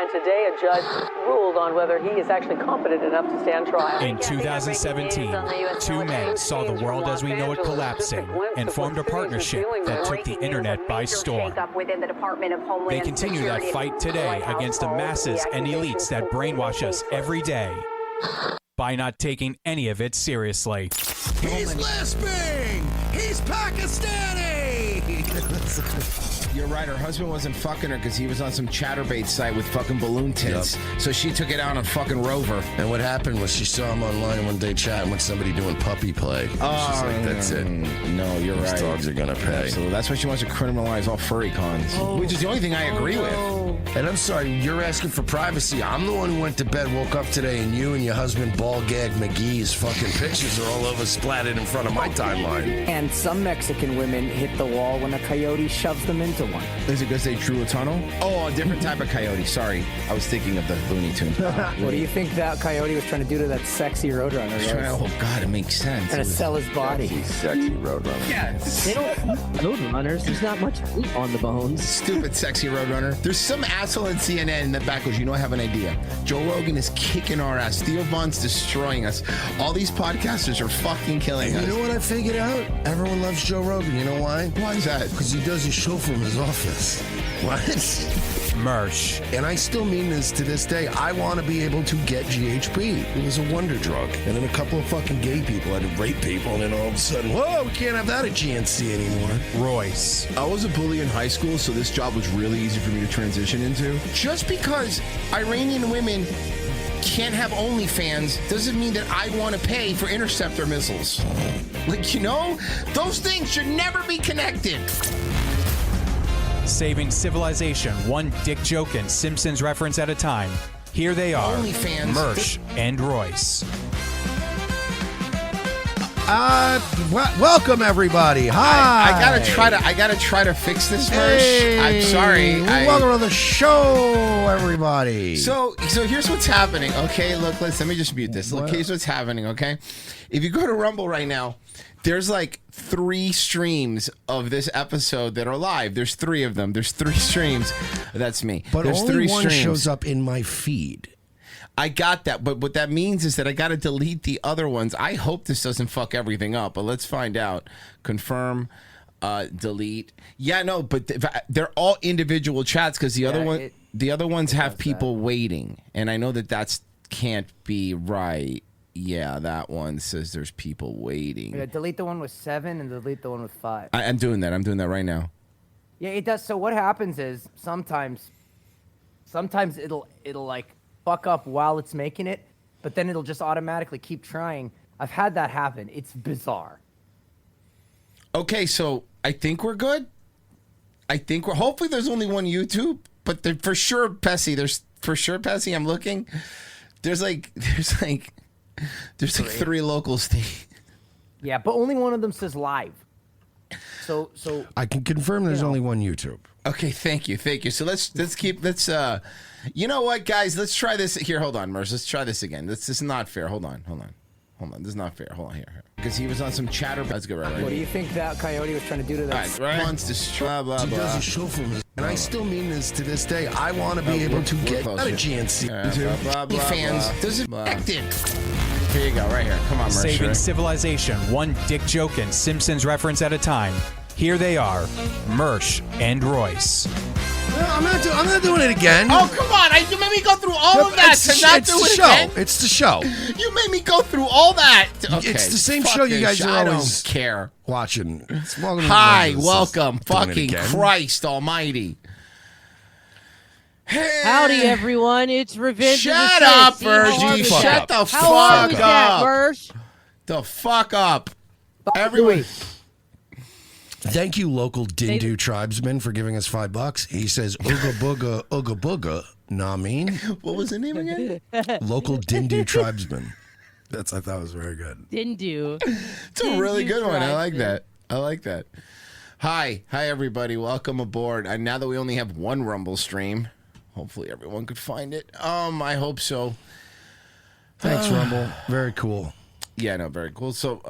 and today a judge ruled on whether he is actually competent enough to stand trial. In 2017, two men saw the world as we know it collapsing and formed a partnership that took the internet by storm. They continue that fight today against the masses and elites that brainwash us every day by not taking any of it seriously. He's lisping! He's Pakistani! You're right, her husband wasn't fucking her because he was on some chatterbait site with fucking balloon tits. Yep. So she took it out on fucking Rover. And what happened was she saw him online one day chatting with somebody doing puppy play. She's like, that's it. No, you're right. These dogs are gonna pay. So that's why she wants to criminalize all furry cons, which is the only thing I agree with. And I'm sorry, you're asking for privacy. I'm the one who went to bed, woke up today, and you and your husband, Ball Gag McGee's fucking pictures are all over splattered in front of my timeline. And some Mexican women hit the wall when a coyote shoves them into one. Is it because they drew a tunnel? Oh, a different type of coyote. Sorry. I was thinking of the Looney Tunes. What do you think that coyote was trying to do to that sexy roadrunner? Oh, God, it makes sense. Trying to sell his body. Sexy roadrunner. Yes. They don't roadrunners. There's not much meat on the bones. Stupid sexy roadrunner. There's some asshole in CNN in the back goes, you know, I have an idea. Joe Rogan is kicking our ass. Theo Von's destroying us. All these podcasters are fucking killing us. You know what I figured out? Everyone loves Joe Rogan. You know why? Why is that? Because he does his show from his office. What? Mersh. And I still mean this to this day. I want to be able to get GHB. It was a wonder drug. And then a couple of fucking gay people had to rape people, and then all of a sudden, whoa, we can't have that at GNC anymore. Royce. I was a bully in high school, so this job was really easy for me to transition into. Just because Iranian women can't have OnlyFans doesn't mean that I want to pay for interceptor missiles. Like, you know, those things should never be connected. Saving civilization one dick joke and Simpsons reference at a time. Here they are, OnlyFans. Mersh and Royce. Welcome everybody. Hi. I gotta try to fix this verse. Hey, I'm sorry. Welcome to the show, everybody. So here's what's happening. Okay, look, let me just mute this. Look, here's what's happening. Okay, if you go to Rumble right now, there's like 3 streams of this episode that are live. There's 3 of them. There's 3 streams. That's me. But there's only 3 one streams. shows up in my feed. I got that, but what that means is that I got to delete the other ones. I hope this doesn't fuck everything up, but let's find out. Confirm, delete. Yeah, no, but they're all individual chats because the other ones have people waiting, and I know that can't be right. Yeah, that one says there's people waiting. Yeah, delete the one with 7 and delete the one with 5. I'm doing that. I'm doing that right now. Yeah, it does. So what happens is sometimes it'll like fuck up while it's making it, but then it'll just automatically keep trying. I've had that happen. It's bizarre. Okay, so I think we're good. Hopefully there's only one YouTube, but for sure, Pessy, I'm looking. There's like 3 locals. Yeah, but only one of them says live. So I can confirm there's only one YouTube. Okay, thank you. So let's you know what, guys? Let's try this. Here, hold on, Merce. Let's try this again. This is not fair. Hold on. This is not fair. Hold on here. Because he was on some chatter. Let's go right. What do you think that coyote was trying to do to that? Right. He does a show from his. And I still mean this to this day. I want to be able to get out of GNC. Fans, does it active? Here you go, right here. Come on, Mercer. Saving civilization one dick joke and Simpsons reference at a time. Here they are, Mersh and Royce. No, I'm not doing it again. Oh, come on. You made me go through all of that to not do it again. It's the show. You made me go through all that. Okay, it's the same show you guys are always care. Watching. Hi, welcome. Fucking Christ almighty. Howdy, everyone. It's Revenge. Shut up, Virgie. Shut the fuck up. Mersh? The fuck up. Everyone. Thank you, local Dindu tribesman, for giving us $5. He says, ooga booga, nah mean. What was the name again? Local Dindu tribesman. I thought was very good. Dindu. It's a really good one. I like that. Hi, everybody. Welcome aboard. And now that we only have one Rumble stream, hopefully everyone could find it. I hope so. Thanks, Rumble. Very cool. Yeah, no, very cool. So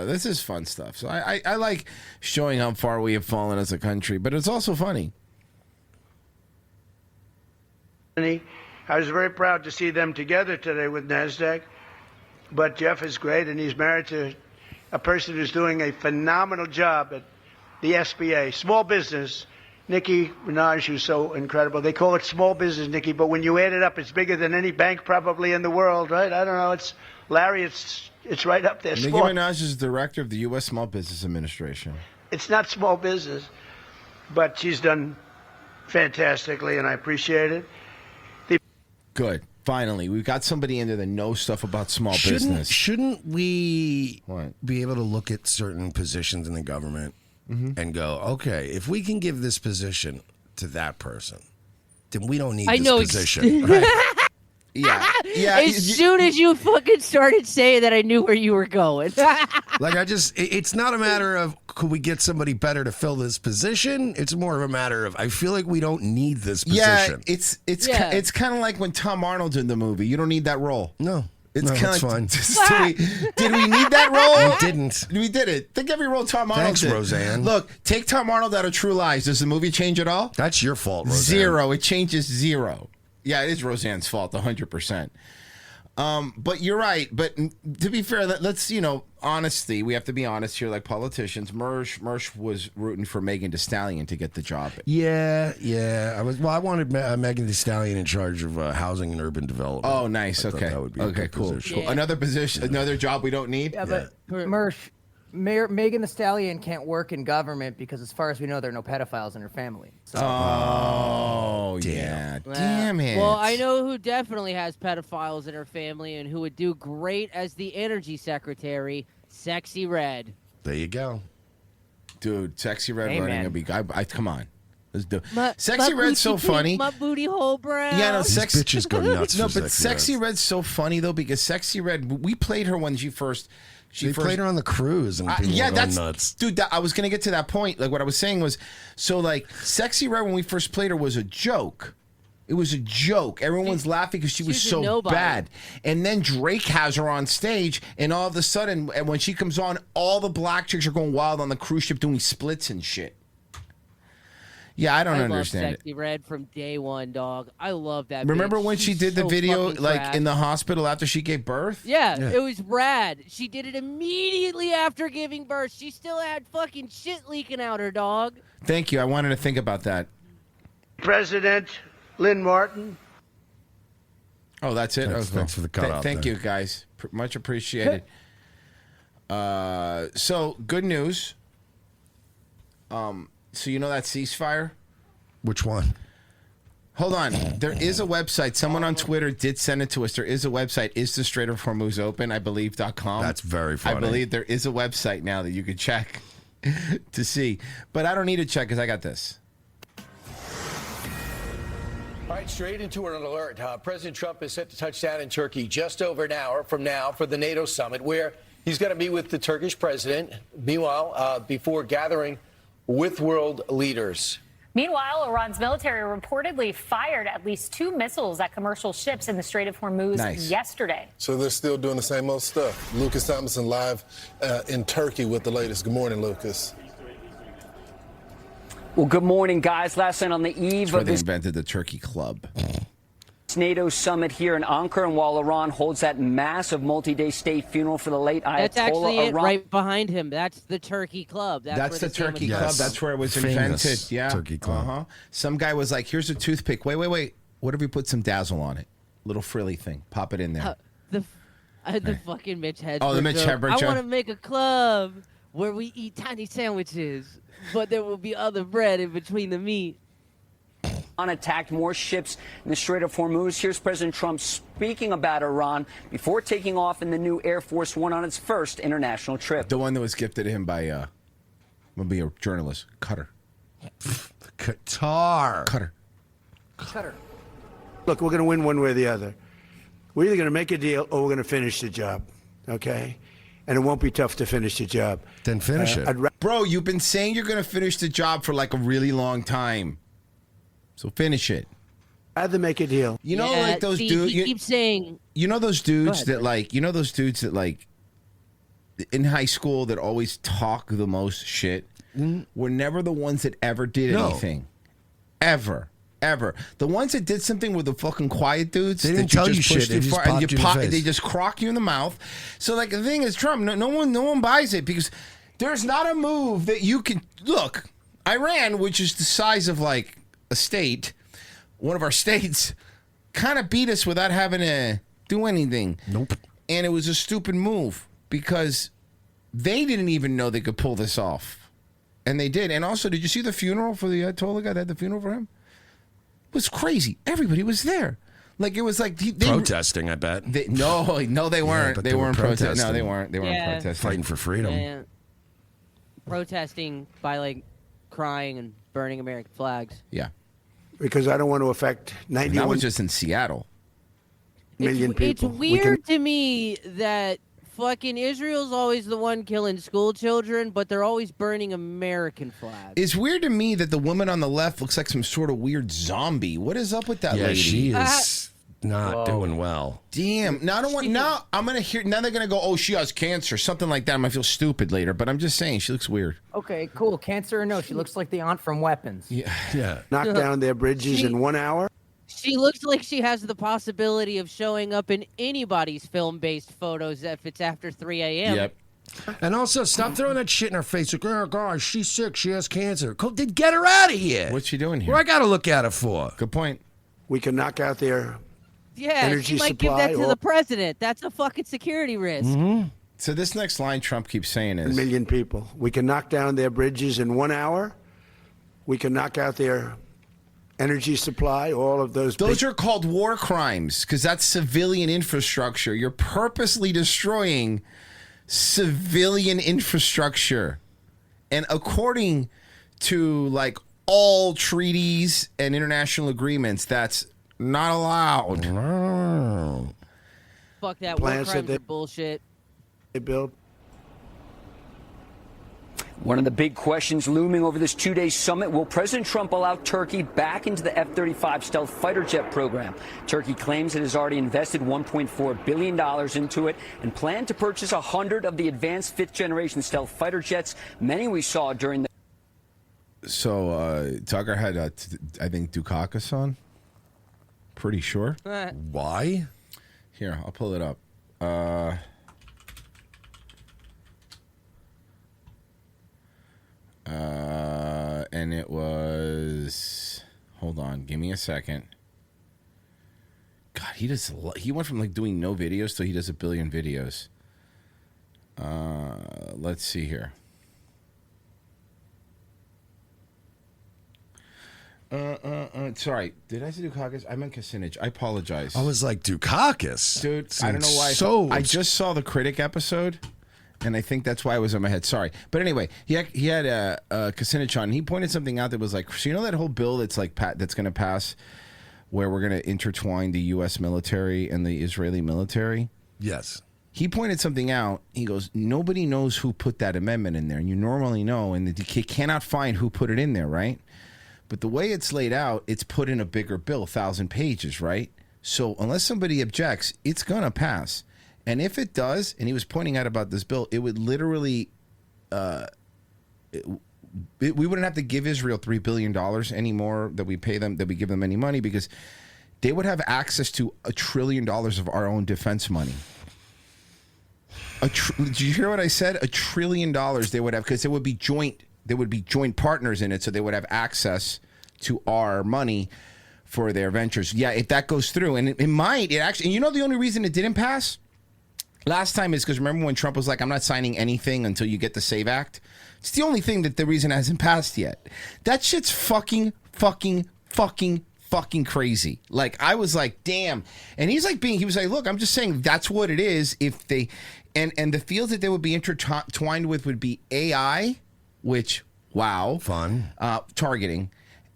this is fun stuff. So I like showing how far we have fallen as a country, but it's also funny. I was very proud to see them together today with NASDAQ. But Jeff is great, and he's married to a person who's doing a phenomenal job at the SBA, small business. Nicki Minaj, who's so incredible. They call it small business, Nicki, but when you add it up, it's bigger than any bank probably in the world, right? I don't know. It's Larry. It's right up there. Nicki Minaj is the director of the U.S. Small Business Administration. It's not small business, but she's done fantastically, and I appreciate it. Good. Finally, we've got somebody in there that knows stuff about small business. Shouldn't we What? be able to look at certain positions in the government and go, okay, if we can give this position to that person, then we don't need this position. Yeah. Yeah. As soon as you fucking started saying that, I knew where you were going. Like, it's not a matter of could we get somebody better to fill this position. It's more of a matter of I feel like we don't need this position. Yeah, it's kind of like when Tom Arnold did the movie. You don't need that role. No. It's kind of fine. Did we need that role? We didn't. We did it. Think every role Tom Arnold Thanks, did. Roseanne. Look, take Tom Arnold out of True Lies. Does the movie change at all? That's your fault, Roseanne. Zero. It changes zero. Yeah, it is Roseanne's fault, 100%. But you're right. But to be fair, let's, honesty. We have to be honest here, like politicians. Mersh was rooting for Megan Thee Stallion to get the job. Yeah. I wanted Megan Thee Stallion in charge of housing and urban development. Oh, nice. I thought Okay. that would be a good cool. position. Yeah. Another position, another job we don't need. Yeah, but Mersh, Megan Thee Stallion can't work in government because, as far as we know, there are no pedophiles in her family. So. Oh, yeah. Damn it. Well, I know who definitely has pedophiles in her family and who would do great as the energy secretary, Sexy Red. There you go. Dude, Sexy Red Hey, running man. a big. Come on. Let's do. My Sexy Red's so booty pink, funny. My booty hole brown. Yeah, no, These Sexy. bitches go nuts. No, for but Sexy Red. Red's so funny though because Sexy Red, we played her when she first. They played her on the cruise and people yeah, were going nuts. dude. I was gonna get to that point. Like what I was saying was, so like Sexy Red when we first played her was a joke. It was a joke. Everyone's laughing because she was she's a so nobody. bad. And then Drake has her on stage, and all of a sudden, and when she comes on, all the black chicks are going wild on the cruise ship doing splits and shit. Yeah, I don't understand love it. Sexy Red from day one, dog. I love that. Remember bitch. when she She's did the so video fucking like crass. in the hospital after she gave birth? Yeah, it was rad. She did it immediately after giving birth. She still had fucking shit leaking out her dog. Thank you. I wanted to think about that. President Lynn Martin. Oh, that's it. Thanks- Oh, cool. thanks for the cutout Thank there. you, guys. Much appreciated. So good news. So you know that ceasefire? Which one? Hold on. There is a website. Someone on Twitter did send it to us. There is a website. Is the Strait of Hormuz open? I believe.com. That's very funny. I believe there is a website now that you can check to see. But I don't need to check because I got this. All right, straight into an alert. President Trump is set to touch down in Turkey just over an hour from now for the NATO summit, where he's going to meet with the Turkish president. Meanwhile, before gathering with world leaders. Meanwhile, Iran's military reportedly fired at least 2 missiles at commercial ships in the Strait of Hormuz yesterday. So they're still doing the same old stuff. Lucas Thomason live in Turkey with the latest. Good morning, Lucas. Well, good morning, guys. Last night on the eve That's where of they this invented the Turkey Club. NATO summit here in Ankara, and while Iran holds that massive multi-day state funeral for the late That's Ayatollah, actually it Iran right behind him. That's the Turkey Club. That's the where Turkey sandwich Club. is. That's where it was Famous invented. Yeah. Turkey Club. Uh-huh. Some guy was like, here's a toothpick. Wait. What if we put some Dazzle on it? Little frilly thing. Pop it in there. The fucking Mitch Hedberg. Oh, the Mitch joke. Hedberg I joke. want to make a club where we eat tiny sandwiches, but there will be other bread in between the meat. attacked more ships in the Strait of Hormuz. Here's President Trump speaking about Iran before taking off in the new Air Force One on its first international trip. The one that was gifted to him by, will be a journalist, Cutter. Qatar. Cutter. Look, we're going to win one way or the other. We're either going to make a deal or we're going to finish the job, okay? And it won't be tough to finish the job. Then finish it. Bro, you've been saying you're going to finish the job for like a really long time. So finish it. I'd rather make a deal. You know, like those dudes. He keeps saying. You know those dudes ahead, that like. You know those dudes that like. In high school, that always talk the most shit. Were never the ones that ever did anything. Ever. ever. The ones that did something with the fucking quiet dudes, They didn't that tell you just pushed shit, they too just far, popped and you in the face. they just crock you in the mouth. So like the thing is, Trump, no one buys it because there's not a move that you can look. Iran, which is the size of like a state, one of our states, kind of beat us without having to do anything. Nope. And it was a stupid move because they didn't even know they could pull this off. And they did. And also, did you see the funeral for the Ayatollah guy that had the funeral for him? It was crazy. Everybody was there. Like, it was like... they protesting, I bet. No, they weren't. Yeah, they weren't protesting. No, protesting. they weren't. They weren't Yeah. protesting. Fighting for freedom. Yeah. Protesting by, like, crying and burning American flags. Yeah. Because I don't want to affect And that 91 was just in Seattle. million people. It's We weird can- to me that fucking Israel's always the one killing school children, but they're always burning American flags. It's weird to me that the woman on the left looks like some sort of weird zombie. What is up with that Yeah, lady? she is not doing well. Damn. Now I don't want. Now I'm gonna hear. Now they're gonna go. Oh, she has cancer, something like that. I'm gonna feel stupid later. But I'm just saying, she looks weird. Okay, cool. Cancer or no, she looks like the aunt from Weapons. Yeah. knock down their bridges in 1 hour. She looks like she has the possibility of showing up in anybody's film-based photos if it's after 3 a.m. Yep. And also, stop throwing that shit in her face. Like, oh, gosh, she's sick. She has cancer. Then get her out of here. What's she doing here? What I got to look at her for? Good point. We can knock out their Yeah, energy she might supply. give that to or the president. That's a fucking security risk. So this next line Trump keeps saying a is, million people. We can knock down their bridges in 1 hour. We can knock out their energy supply. All of those. those are called war crimes because that's civilian infrastructure. You're purposely destroying civilian infrastructure. And according to like all treaties and international agreements, that's not allowed. Fuck that. War Plans that crimes they- are bullshit. they build. One of the big questions looming over this two-day summit, will President Trump allow Turkey back into the F-35 stealth fighter jet program? Turkey claims it has already invested $1.4 billion into it and planned to purchase 100 of the advanced fifth-generation stealth fighter jets, many we saw during the... So Tucker had, I think, Dukakis on. Pretty sure. Why? Here, I'll pull it up. And it was. Hold on, give me a second. God, he went from like doing no videos to he does 1 billion videos. Let's see here. Sorry, did I say Dukakis? I meant Kucinich. I apologize. I was like, Dukakis. Dude, I don't know why. So I just saw the Critic episode, and I think that's why it was in my head. Sorry, but anyway, he had Kucinich on. And he pointed something out that was like, so you know that whole bill that's like that's going to pass, where we're going to intertwine the U.S. military and the Israeli military. Yes. He pointed something out. He goes, nobody knows who put that amendment in there, and you normally know, and you cannot find who put it in there, right? But the way it's laid out, it's put in a bigger bill, 1,000 pages, right? So unless somebody objects, it's going to pass. And if it does, and he was pointing out about this bill, it would literally, we wouldn't have to give Israel $3 billion anymore that we pay them, that we give them any money, because they would have access to $1 trillion of our own defense money. Did you hear what I said? $1 trillion they would have, because it would be joint. There would be joint partners in it, so they would have access to our money for their ventures. Yeah, if that goes through, and it might, it actually, and you know the only reason it didn't pass last time is because remember when Trump was like, I'm not signing anything until you get the SAVE Act? It's the only thing that the reason hasn't passed yet. That shit's fucking crazy. Like, I was like, damn. And he was like, look, I'm just saying that's what it is. If they, and the fields that they would be intertwined with would be AI, which, wow. Fun. Targeting.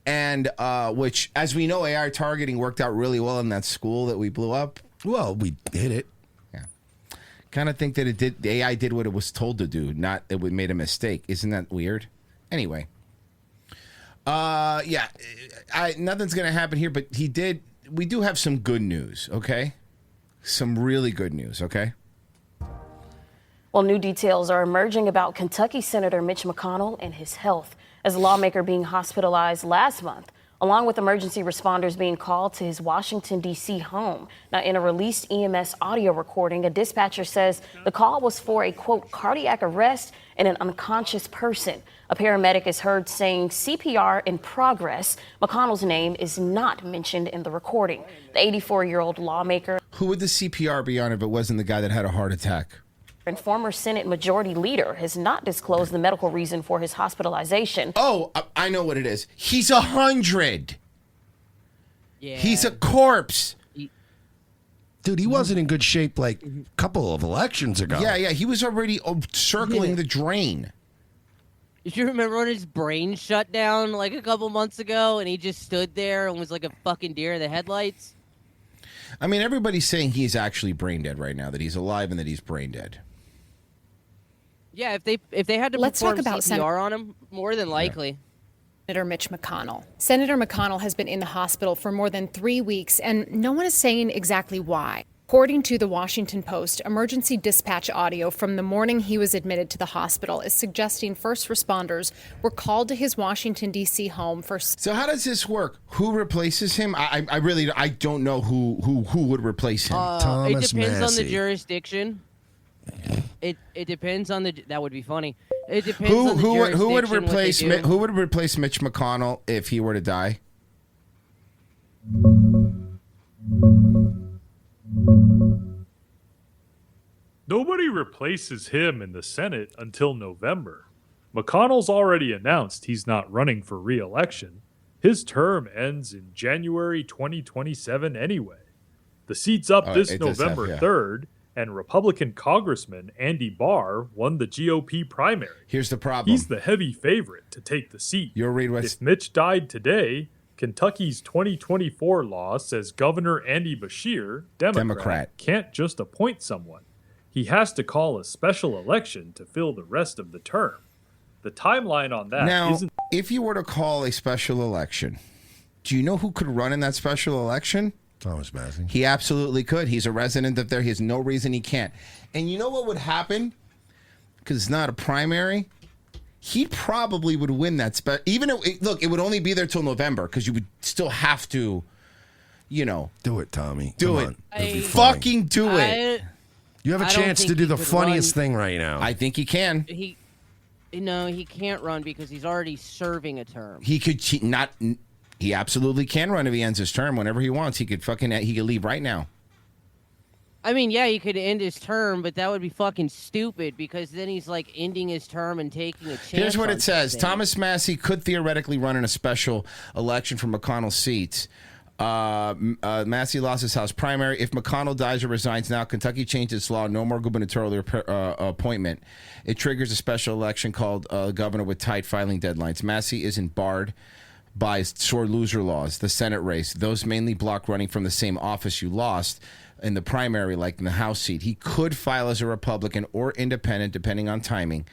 And which, as we know, AI targeting worked out really well in that school that we blew up. Well, we did it. Yeah. Kind of think that the AI did what it was told to do, not it made a mistake. Isn't that weird? Anyway. Yeah. Nothing's going to happen here, but we do have some good news, okay? Some really good news, okay? Well, new details are emerging about Kentucky Senator Mitch McConnell and his health. As a lawmaker being hospitalized last month along with emergency responders being called to his Washington, D.C. home. Now, in a released EMS audio recording, a dispatcher says the call was for a, quote, cardiac arrest and an unconscious person. A paramedic is heard saying CPR in progress. McConnell's name is not mentioned in the recording. The 84-year-old lawmaker. Who would the CPR be on if it wasn't the guy that had a heart attack? And former Senate Majority Leader has not disclosed the medical reason for his hospitalization. Oh, I know what it is. He's 100. Yeah. He's a corpse. Dude, he wasn't in good shape like a couple of elections ago. Yeah. He was already circling the drain. Did you remember when his brain shut down like a couple months ago and he just stood there and was like a fucking deer in the headlights? I mean, everybody's saying he's actually brain dead right now, that he's alive and that he's brain dead. Yeah, if they had to Let's perform talk about CPR on him, more than likely. Senator Mitch McConnell. Senator McConnell has been in the hospital for more than 3 weeks, and no one is saying exactly why. According to the Washington Post, emergency dispatch audio from the morning he was admitted to the hospital is suggesting first responders were called to his Washington, D.C. home for... So how does this work? Who replaces him? I don't know who would replace him. It depends on the jurisdiction. It depends on the... That would be funny. It depends on the jurisdiction. Who would replace Mitch McConnell if he were to die? Nobody replaces him in the Senate until November. McConnell's already announced he's not running for re-election. His term ends in January 2027 anyway. The seat's up this November 3rd, and Republican Congressman Andy Barr won the GOP primary. Here's the problem. He's the heavy favorite to take the seat. If Mitch died today, Kentucky's 2024 law says Governor Andy Beshear, Democrat, can't just appoint someone. He has to call a special election to fill the rest of the term. The timeline on that isn't... If you were to call a special election, do you know who could run in that special election? Thomas Massey. He absolutely could. He's a resident of there. He has no reason he can't. And you know what would happen? Because it's not a primary. He probably would win that. Even if, look, it would only be there till November because you would still have to, do it, Tommy. Do it. Fucking do it. You have a chance to do the funniest thing right now. I think he can. He can't run because he's already serving a term. He absolutely can run if he ends his term whenever he wants. He could leave right now. I mean, yeah, he could end his term, but that would be fucking stupid because then he's like ending his term and taking a chance. Here's what it says. Something. Thomas Massey could theoretically run in a special election for McConnell's seat. Massey lost his House primary. If McConnell dies or resigns now, Kentucky changed its law. No more gubernatorial appointment. It triggers a special election called governor with tight filing deadlines. Massey isn't barred by sore loser laws. The Senate race, those mainly block running from the same office you lost in the primary, like in the House seat. He could file as a Republican or independent, depending on timing.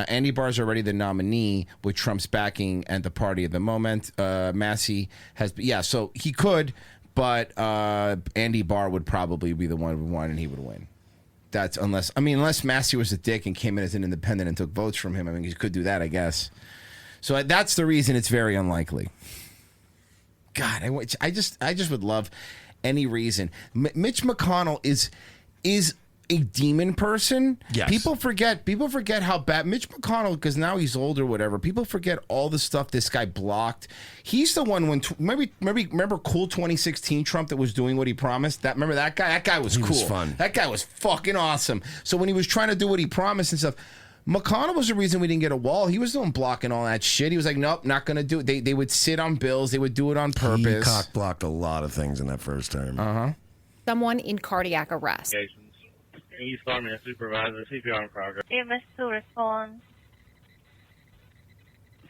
Andy Barr is already the nominee with Trump's backing at the party at the moment. Massey has, so he could, but Andy Barr would probably be the one who won, and he would win. That's unless Massey was a dick and came in as an independent and took votes from him. I mean, he could do that, I guess. So that's the reason it's very unlikely. God, I just would love any reason. Mitch McConnell is a demon person. Yes. People forget how bad Mitch McConnell, because now he's old or whatever. People forget all the stuff this guy blocked. He's the one when remember cool 2016 Trump that was doing what he promised. Remember that guy? That guy was cool. Was fun. That guy was fucking awesome. So when he was trying to do what he promised and stuff, McConnell was the reason we didn't get a wall. He was doing blocking all that shit. He was like, nope, not going to do it. They would sit on bills. They would do it on purpose. He cock-blocked a lot of things in that first term. Someone in cardiac arrest. He's calling me a supervisor. CPR in progress. EMS to respond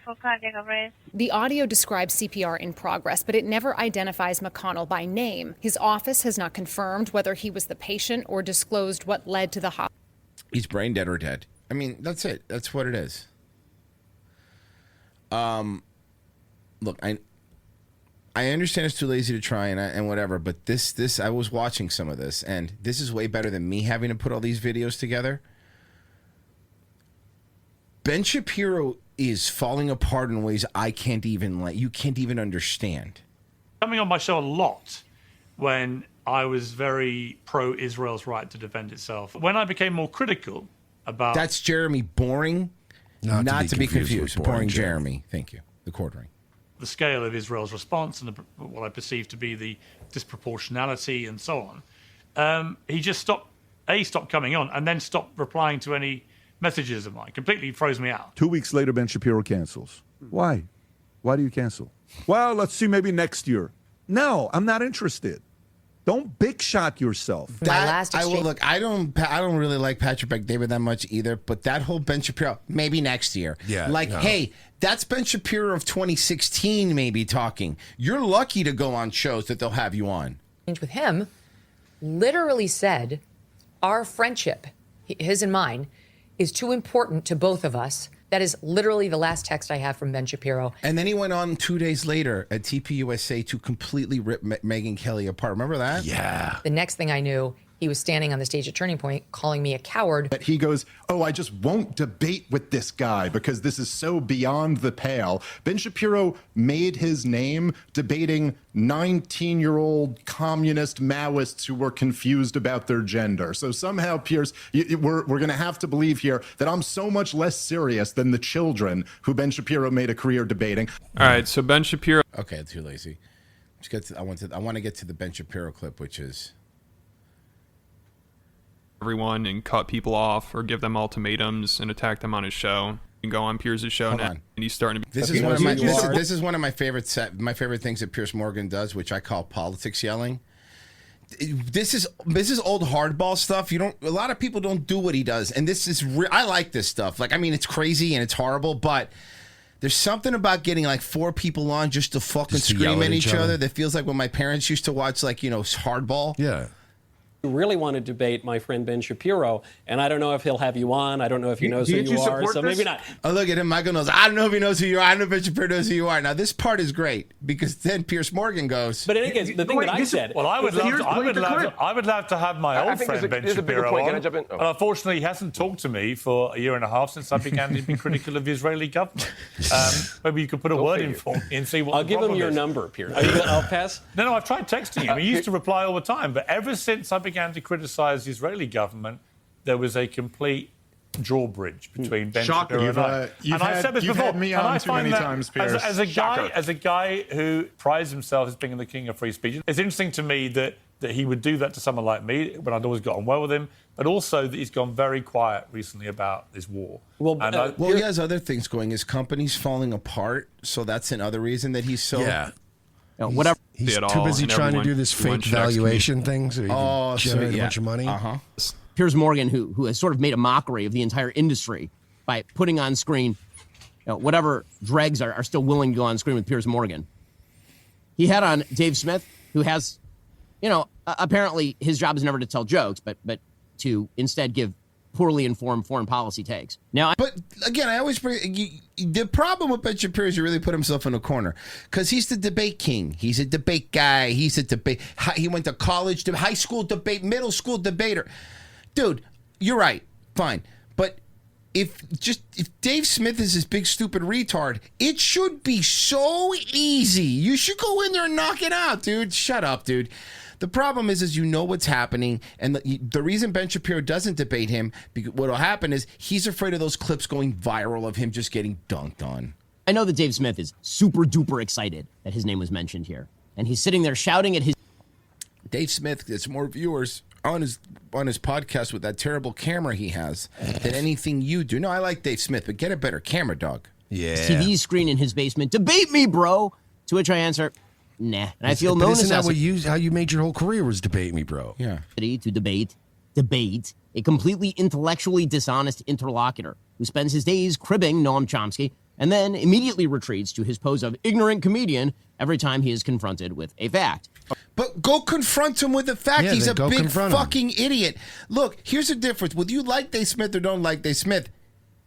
for cardiac arrest. The audio describes CPR in progress, but it never identifies McConnell by name. His office has not confirmed whether he was the patient or disclosed what led to the hospital. He's brain dead or dead. I mean, that's it. That's what it is. Look, I understand it's too lazy to try and whatever, but this I was watching some of this, and this is way better than me having to put all these videos together. Ben Shapiro is falling apart in ways I can't even you can't even understand. Coming on my show a lot when I was very pro Israel's right to defend itself. When I became more critical about That's Jeremy Boring, not to be confused. with Boring Jeremy. Thank you. The quartering. the scale of Israel's response and what I perceive to be the disproportionality and so on, he just stopped coming on and then stopped replying to any messages of mine. Completely froze me out. 2 weeks later, Ben Shapiro cancels. Why? Why do you cancel? Well, let's see, maybe next year. No, I'm not interested. Don't big shot yourself. I will look. I don't really like Patrick Bet-David that much either. But that whole Ben Shapiro, maybe next year. Yeah. Hey, that's Ben Shapiro of 2016, maybe talking. You're lucky to go on shows that they'll have you on. With him, literally said, our friendship, his and mine, is too important to both of us. That is literally the last text I have from Ben Shapiro. And then he went on 2 days later at TPUSA to completely rip Megyn Kelly apart. Remember that? Yeah. The next thing I knew, he was standing on the stage at Turning Point calling me a coward. But he goes, oh, I just won't debate with this guy because this is so beyond the pale. Ben Shapiro made his name debating 19-year-old communist Maoists who were confused about their gender. So somehow, Pierce, we're going to have to believe here that I'm so much less serious than the children who Ben Shapiro made a career debating. All right, so Ben Shapiro. Okay, too lazy. I want to get to the Ben Shapiro clip, which is everyone and cut people off or give them ultimatums and attack them on his show. You can go on Pierce's show now, and he's starting to. This is one of my favorite things that Piers Morgan does, which I call politics yelling. This is old hardball stuff. A lot of people don't do what he does, and this is I like this stuff. It's crazy and it's horrible, but there's something about getting like four people on just to fucking scream at each other that feels like when my parents used to watch hardball. Yeah. Really want to debate my friend Ben Shapiro, and I don't know if he'll have you on. I don't know if he knows who you are, so maybe not. Oh, look at him. Michael knows. I don't know if he knows who you are. I don't know if Ben Shapiro knows who you are. Now, this part is great because then Piers Morgan goes. But again, the thing that I said. Well, I would love to have my old friend Ben Shapiro on. And unfortunately, he hasn't talked to me for a year and a half since I began to be critical of the Israeli government. Maybe you could put a word in for me and see what. I'll give him your number, Piers. I'll pass. No, I've tried texting him. He used to reply all the time, but ever since I began to criticize the Israeli government, there was a complete drawbridge between Ben Shapiro and I. I've said this before. Had me on too many times, Pierce. As a guy who prides himself as being the king of free speech, it's interesting to me that he would do that to someone like me when I'd always got on well with him, but also that he's gone very quiet recently about this war. Well, he has other things going. His company's falling apart, so that's another reason that he's so... Yeah. Whatever. He's too busy trying to do this fake valuation thing so he can generate a bunch of money. Piers Morgan, who has sort of made a mockery of the entire industry by putting on screen whatever dregs are still willing to go on screen with Piers Morgan. He had on Dave Smith, who has, apparently his job is never to tell jokes, but to instead give poorly informed foreign policy takes. But again, I always bring the problem with Ben Shapiro is he really put himself in a corner because he's the debate king. He's a debate guy. He went to college, high school debate, middle school debater. Dude, you're right. Fine. But if Dave Smith is this big stupid retard, it should be so easy. You should go in there and knock it out, dude. Shut up, dude. The problem is what's happening, and the reason Ben Shapiro doesn't debate him, what will happen is he's afraid of those clips going viral of him just getting dunked on. I know that Dave Smith is super duper excited that his name was mentioned here, and he's sitting there shouting at his... Dave Smith gets more viewers on his podcast with that terrible camera he has than anything you do. No, I like Dave Smith, but get a better camera, dog. Yeah. TV screen in his basement. Debate me, bro! To which I answer... Nah, and I feel no necessity. Isn't that how you made your whole career was debate me, bro? Yeah. To debate a completely intellectually dishonest interlocutor who spends his days cribbing Noam Chomsky and then immediately retreats to his pose of ignorant comedian every time he is confronted with a fact. But go confront him with the fact. He's a big fucking idiot. Look, here's the difference. Whether you like Dave Smith or don't like Dave Smith,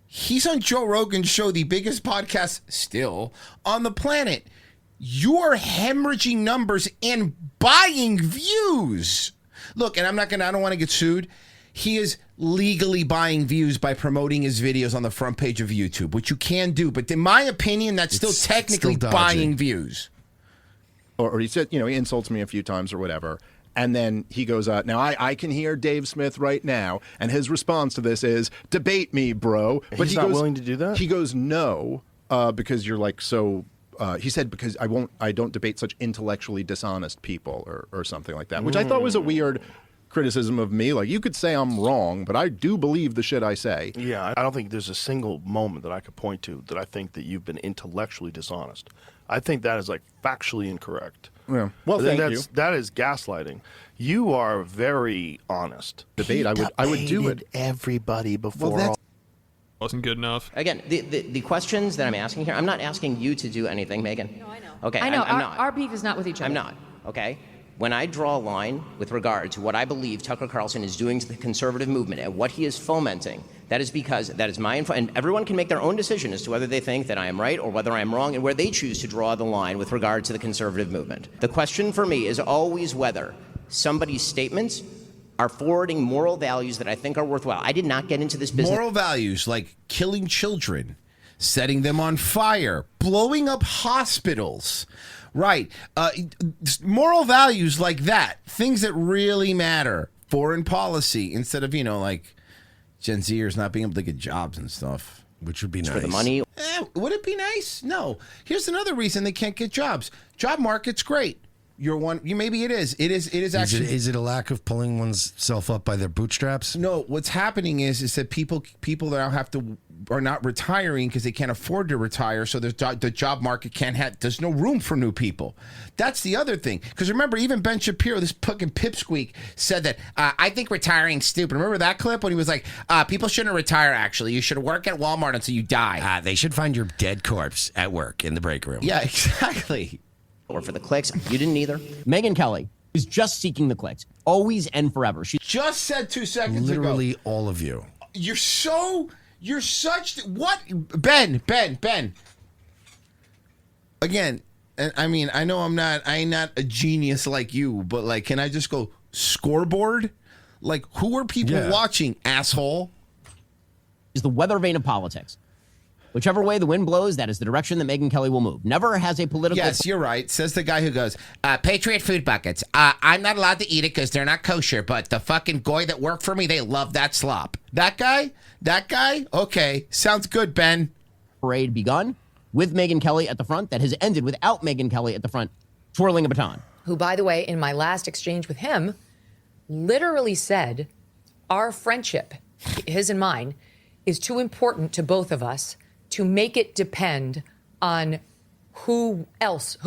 he's on Joe Rogan's show, the biggest podcast still on the planet. You're hemorrhaging numbers and buying views. Look, and I don't want to get sued. he is legally buying views by promoting his videos on the front page of YouTube, which you can do. But in my opinion, that's still technically buying views. Or he said, he insults me a few times or whatever. And then he goes, now I can hear Dave Smith right now. And his response to this is, debate me, bro. But he's not willing to do that? He goes, no, because you're like so... he said, because I don't debate such intellectually dishonest people or something like that, which I thought was a weird criticism of me. Like, you could say I'm wrong, but I do believe the shit I say. Yeah, I don't think there's a single moment that I could point to that I think that you've been intellectually dishonest. I think that is like factually incorrect. Yeah. Well, thank you. That is gaslighting. You are very honest. Debate, I would do it. Everybody before. Wasn't good enough. Again, the questions that I'm asking here, I'm not asking you to do anything, Megan. No, I know. Okay, I know. I'm not. Our beef is not with each other. I'm not, okay? When I draw a line with regard to what I believe Tucker Carlson is doing to the conservative movement and what he is fomenting, that is because that is my info, and everyone can make their own decision as to whether they think that I am right or whether I am wrong and where they choose to draw the line with regard to the conservative movement. The question for me is always whether somebody's statements are forwarding moral values that I think are worthwhile. I did not get into this business. Moral values like killing children, setting them on fire, blowing up hospitals. Right. Moral values like that. Things that really matter. Foreign policy instead of, like Gen Zers not being able to get jobs and stuff. Which would be nice. For the money. Would it be nice? No. Here's another reason they can't get jobs. Job market's great. Maybe it is. It is actually. Is it a lack of pulling oneself up by their bootstraps? No. What's happening is that people now are not retiring because they can't afford to retire. So the job market there's no room for new people. That's the other thing. Because remember, even Ben Shapiro, this fucking pipsqueak, said that I think retiring's stupid. Remember that clip when he was like, people shouldn't retire. Actually, you should work at Walmart until you die. They should find your dead corpse at work in the break room. Yeah, exactly. Or for the clicks. You didn't either. Megyn Kelly is just seeking the clicks, always and forever. She just said 2 seconds ago. Literally all of you. You're such what? Ben. Again, I mean, I know I ain't not a genius like you, but like, can I just go scoreboard? Like, who are people watching, asshole? Is the weather vane of politics. Whichever way the wind blows, that is the direction that Megyn Kelly will move. Never has a political... Yes, you're right. Says the guy who goes, Patriot food buckets. I'm not allowed to eat it because they're not kosher, but the fucking goy that worked for me, they love that slop. That guy? Okay, sounds good, Ben. Parade begun with Megyn Kelly at the front that has ended without Megyn Kelly at the front twirling a baton. Who, by the way, in my last exchange with him, literally said, our friendship, his and mine, is too important to both of us to make it depend on whom else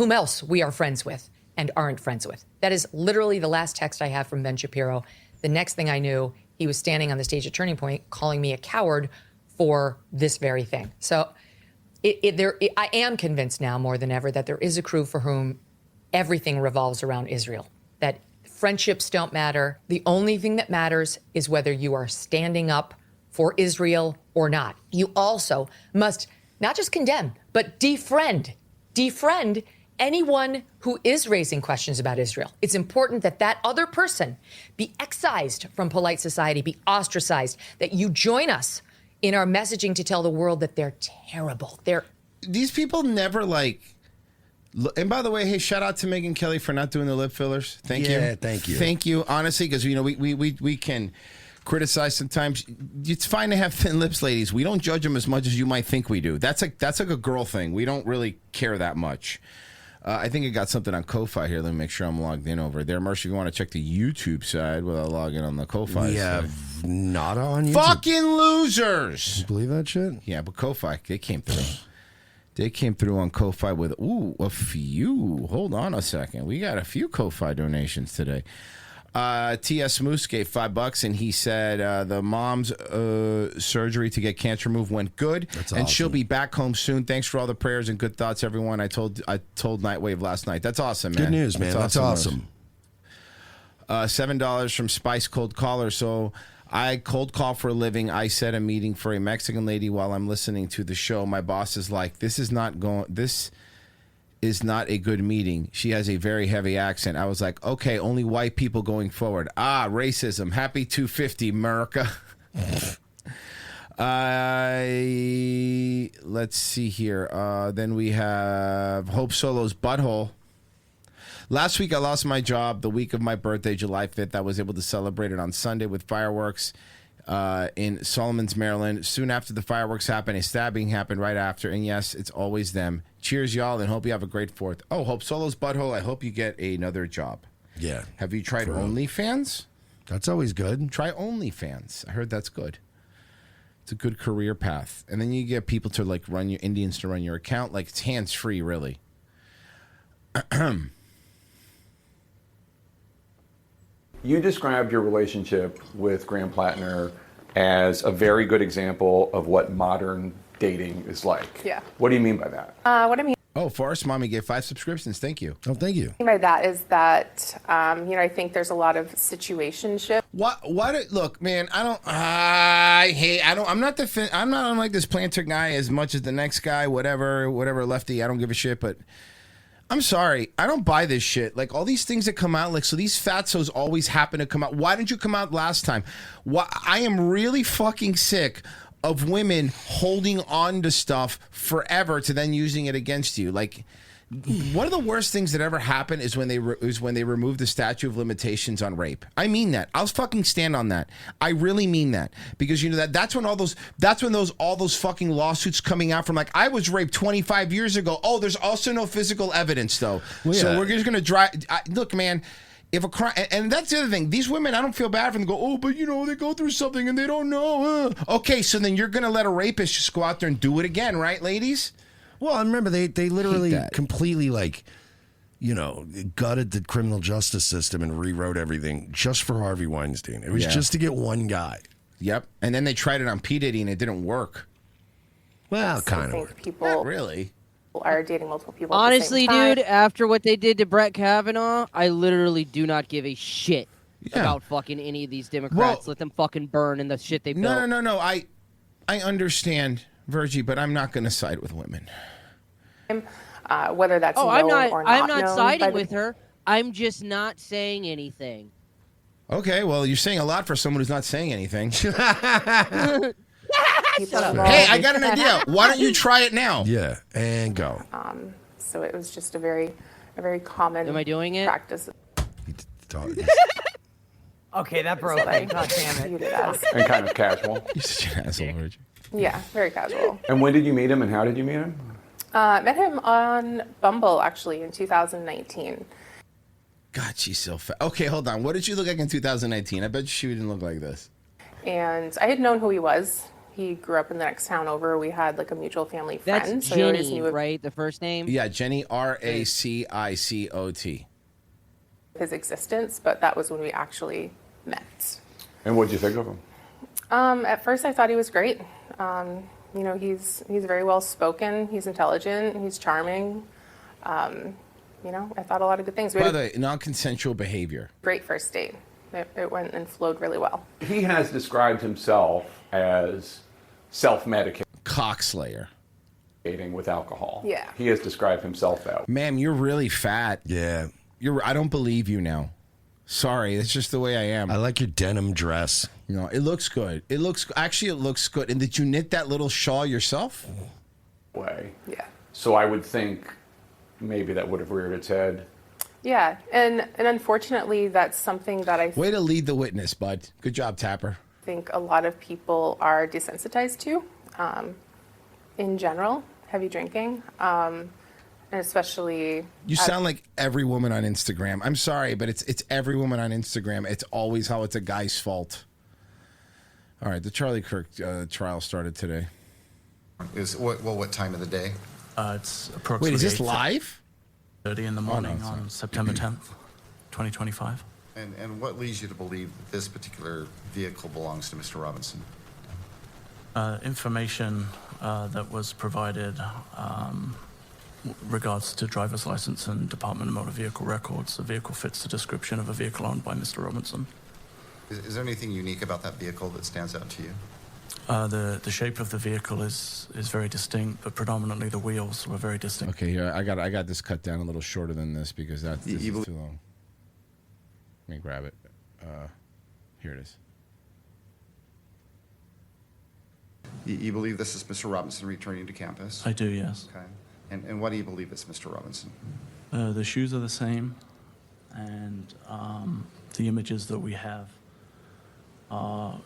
we are friends with and aren't friends with. That is literally the last text I have from Ben Shapiro. The next thing I knew, he was standing on the stage at Turning Point calling me a coward for this very thing. So I am convinced now more than ever that there is a crew for whom everything revolves around Israel, that friendships don't matter. The only thing that matters is whether you are standing up for Israel or not. You also must not just condemn, but defriend anyone who is raising questions about Israel. It's important that that other person be excised from polite society, be ostracized, that you join us in our messaging to tell the world that they're terrible. These people never and by the way, hey, shout out to Megyn Kelly for not doing the lip fillers. Thank you. Yeah, thank you. Thank you, honestly, because we can criticize sometimes. It's fine to have thin lips, ladies. We don't judge them as much as you might think we do. That's like a girl thing. We don't really care that much. I think I got something on Ko-Fi here. Let me make sure I'm logged in over there. Mercy, if you want to check the YouTube side without logging on the Ko-Fi we side. Have not on YouTube. Fucking losers! You believe that shit? Yeah, but Ko-Fi, they came through. They came through on Ko-Fi with, a few. Hold on a second. We got a few Ko-Fi donations today. T.S. Moose gave $5, and he said the mom's surgery to get cancer removed went good. That's and awesome. She'll be back home soon. Thanks for all the prayers and good thoughts, everyone. I told Nightwave last night. That's awesome, man. Good news, man. That's awesome. $7 from Spice Cold Caller. So I cold call for a living. I set a meeting for a Mexican lady while I'm listening to the show. My boss is like, this is not going. This is not a good meeting. She has a very heavy accent. I was like, okay, only white people going forward. Racism. Happy 250, America. Let's see here. Then we have Hope Solo's butthole. Last week, I lost my job. The week of my birthday, July 5th, I was able to celebrate it on Sunday with fireworks in Solomons, Maryland. Soon after the fireworks happened, a stabbing happened right after. And yes, it's always them. Cheers, y'all, and hope you have a great 4th. Oh, Hope Solo's butthole. I hope you get another job. Yeah. Have you tried OnlyFans? That's always good. Try OnlyFans. I heard that's good. It's a good career path. And then you get people to like run your Indians to run your account. Like it's hands-free, really. You described your relationship with Graham Plattner as a very good example of what modern dating is like. Yeah. What do you mean by that? What I mean Oh, Forrest Mommy gave 5 subscriptions. Thank you. Oh, thank you. by that is that, I think there's a lot of situationship. Look, man, I'm not like this planter guy as much as the next guy, whatever lefty, I don't give a shit, but I'm sorry, I don't buy this shit. Like all these things that come out, like so these fatsos always happen to come out. Why didn't you come out last time? I am really fucking sick of women holding on to stuff forever to then using it against you. Like one of the worst things that ever happened is when they removed the statute of limitations on rape. I mean that. I'll fucking stand on that. I really mean that because you know that's when all those fucking lawsuits coming out from like I was raped 25 years ago. Oh, there's also no physical evidence though. Well, yeah. So we're just gonna look, man. If a crime, and that's the other thing. These women, I don't feel bad for them. Go, oh, but you know they go through something and they don't know. Okay, so then you're gonna let a rapist just go out there and do it again, right, ladies? Well, I remember they literally completely gutted the criminal justice system and rewrote everything just for Harvey Weinstein. It was just to get one guy. Yep, and then they tried it on P. Diddy and it didn't work. Well, kind of. People really are dating multiple people. Honestly, at the same dude, time. after what they did to Brett Kavanaugh, I literally do not give a shit about fucking any of these Democrats. Let them fucking burn in the shit they built. No. I understand, Virgie, but I'm not going to side with women. Whether that's I'm not. or not I'm not known siding by the- with her. I'm just not saying anything. Okay, well, you're saying a lot for someone who's not saying anything. people Hey, involved. I got an idea. Why don't you try it now? Yeah, and go. So it was just a very common. Am I doing it? Practice. Okay, that broke. Like, God damn viewed it. it as- And kind of casual. You're such an asshole, Virgie. Yeah, very casual. And when did you meet him and how did you meet him? Met him on Bumble actually in 2019. God, she's so fat. Okay, hold on. What did she look like in 2019? I bet she didn't look like this. And I had known who he was. He grew up in the next town over. We had like a mutual family friend. That's so I always Jenny, knew right? The first name? Yeah, Jenny, Racicot. his existence, but that was when we actually met. And what did you think of him? At first, I thought he was great. He's very well spoken. He's intelligent. He's charming. I thought a lot of good things. We By had the a way, non-consensual behavior. great first date. It went and flowed really well. He has described himself as self-medicating. Cockslayer. With alcohol. Yeah. He has described himself that way. Ma'am, you're really fat. Yeah. I don't believe you now. Sorry, that's just the way I am. I like your denim dress. No, it looks good. It looks good. And did you knit that little shawl yourself? Way. Yeah. So I would think maybe that would have reared its head. Yeah, and unfortunately, that's something that I Way to lead the witness, bud. Good job, Tapper. think a lot of people are desensitized to. In general, heavy drinking, and especially. You sound like every woman on Instagram. I'm sorry, but it's every woman on Instagram. It's always how it's a guy's fault. All right, the Charlie Kirk trial started today. What time of the day? It's approximately. Wait, is this live? 30 in the morning on September 10th, 2025. And what leads you to believe that this particular vehicle belongs to Mr. Robinson? Information that was provided regards to driver's license and Department of Motor Vehicle records. The vehicle fits the description of a vehicle owned by Mr. Robinson. Is there anything unique about that vehicle that stands out to you? The shape of the vehicle is very distinct, but predominantly the wheels were very distinct. Okay, here I got this cut down a little shorter than this because this is too long. Let me grab it. Here it is. You believe this is Mr. Robinson returning to campus? I do, yes. Okay. And what do you believe is Mr. Robinson? The shoes are the same, and the images that we have are.